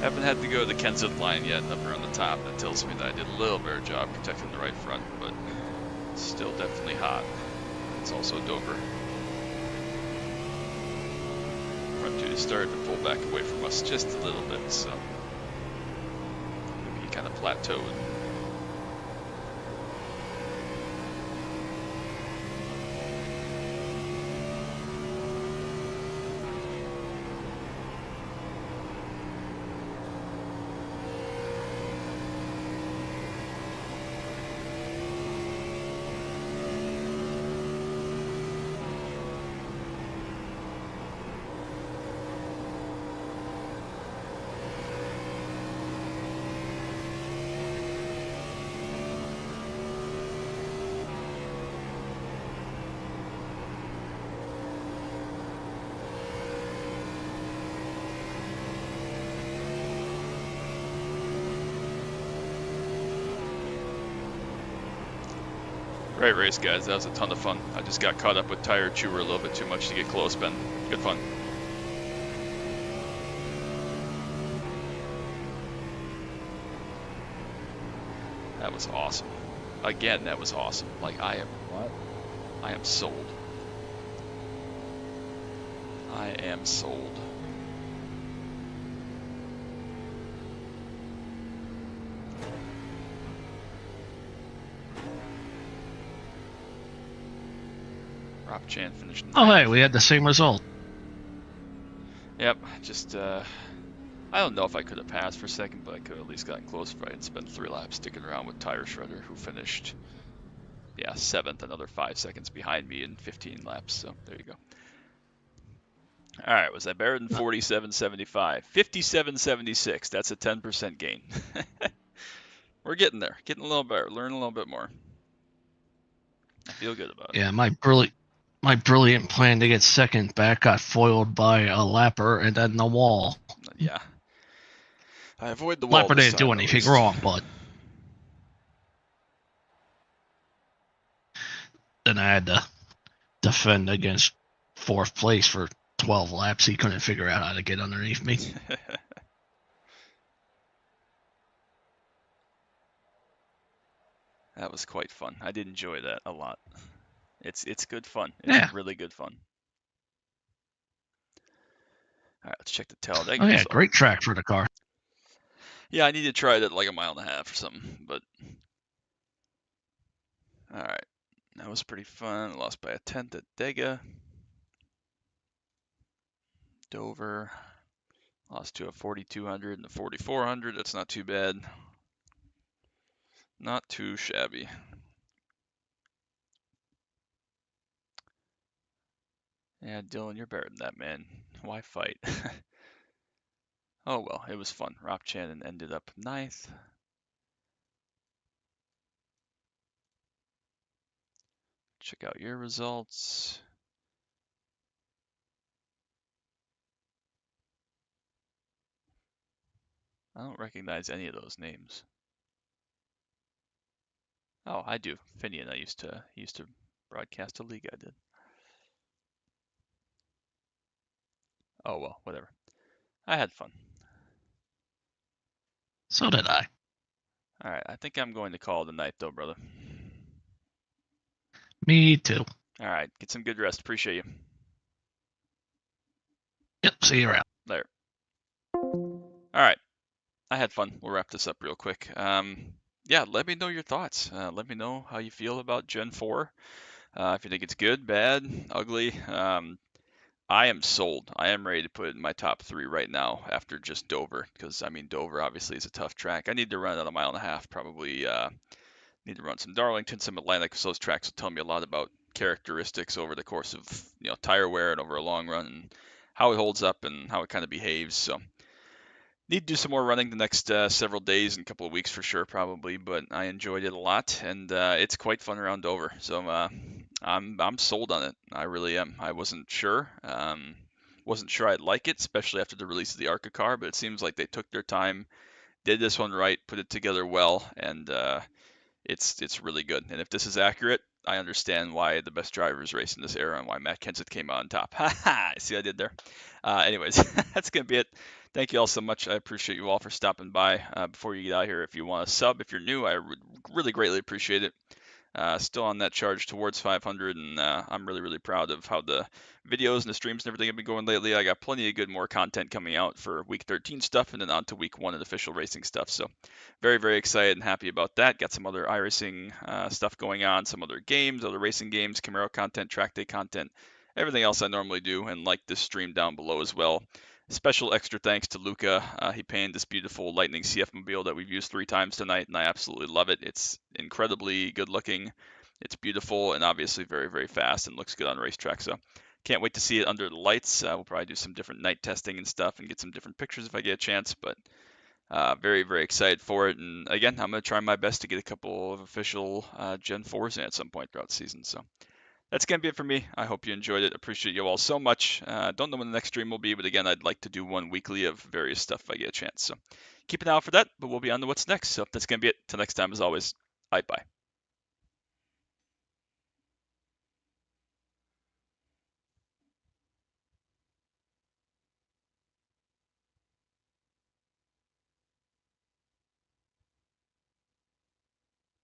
Haven't had to go to the Kenseth line yet up around the top. That tells me that I did a little better job protecting the right front, but it's still definitely hot. It's also Dover. Front two started to pull back away from us just a little bit, so maybe he kind of plateaued. Great race, guys. That was a ton of fun. I just got caught up with Tire Chewer a little bit too much to get close, Ben. Good fun. That was awesome. Again, that was awesome. Like, I am sold. I am sold. Rob Chan finished ninth. Oh, hey, we had the same result. Yep, just, I don't know if I could have passed for second, but I could have at least gotten close if I had spent 3 laps sticking around with Tire Shredder, who finished, yeah, 7th, another 5 seconds behind me in 15 laps, so there you go. Alright, was I better than 47.75? 57.76, that's a 10% gain. We're getting there, getting a little better, learning a little bit more. I feel good about it. Yeah, my brilliant plan to get second back got foiled by a lapper and then the wall. Yeah. I avoid the wall Lapper this didn't do time, at anything least. wrong, but then I had to defend against 4th place for 12 laps. He couldn't figure out how to get underneath me. That was quite fun. I did enjoy that a lot. It's good fun. It's Yeah. really good fun. All right, let's check the Talladega Oh, yeah, result. great track for the car. Yeah, I need to try it at like a 1.5 miles or something, but all right. That was pretty fun. I lost by a 10th at Dega. Dover. Lost to a 4200 and a 4400. That's not too bad. Not too shabby. Yeah, Dylan, you're better than that, man. Why fight? Oh well, it was fun. Rob Channon ended up 9th. Check out your results. I don't recognize any of those names. Oh, I do. Finian, he used to broadcast a league I did. Oh well, whatever. I had fun. So did I. All right, I think I'm going to call it a night though, brother. Me too. All right, get some good rest. Appreciate you. Yep, see you around. Later. All right, I had fun. We'll wrap this up real quick. Yeah, let me know your thoughts. Let me know how you feel about Gen 4. If you think it's good, bad, ugly. I am sold. I am ready to put it in my top 3 right now after just Dover, because I mean Dover obviously is a tough track. I need to run it on a mile and a half, probably. Need to run some Darlington, some Atlantic, because those tracks will tell me a lot about characteristics over the course of tire wear and over a long run, and how it holds up and how it kind of behaves. So need to do some more running the next several days and a couple of weeks for sure, probably. But I enjoyed it a lot, and it's quite fun around Dover. So I'm sold on it. I really am. I wasn't sure. Wasn't sure I'd like it, especially after the release of the ARCA car. But it seems like they took their time, did this one right, put it together well, and it's really good. And if this is accurate, I understand why the best drivers race in this era and why Matt Kenseth came out on top. Ha ha! See what I did there? Anyways, that's going to be it. Thank you all so much. I appreciate you all for stopping by. Before you get out here, if you want to sub, if you're new, I would really greatly appreciate it. Still on that charge towards 500, and I'm really, really proud of how the videos and the streams and everything have been going lately. I got plenty of good more content coming out for week 13 stuff and then on to week 1 and official racing stuff. So very, very excited and happy about that. Got some other iRacing stuff going on, some other games, other racing games, Camaro content, track day content, everything else I normally do, and like this stream down below as well. Special extra thanks to Luca. He painted this beautiful Lightning CF mobile that we've used 3 times tonight, and I absolutely love it. It's incredibly good looking. It's beautiful and obviously very, very fast and looks good on racetrack. So can't wait to see it under the lights. We'll probably do some different night testing and stuff and get some different pictures if I get a chance. But very, very excited for it. And again, I'm going to try my best to get a couple of official Gen 4s in at some point throughout the season. So that's going to be it for me. I hope you enjoyed it. Appreciate you all so much. Don't know when the next stream will be, but again, I'd like to do one weekly of various stuff if I get a chance. So keep an eye out for that, but we'll be on to what's next. So that's going to be it. Till next time, as always, bye bye.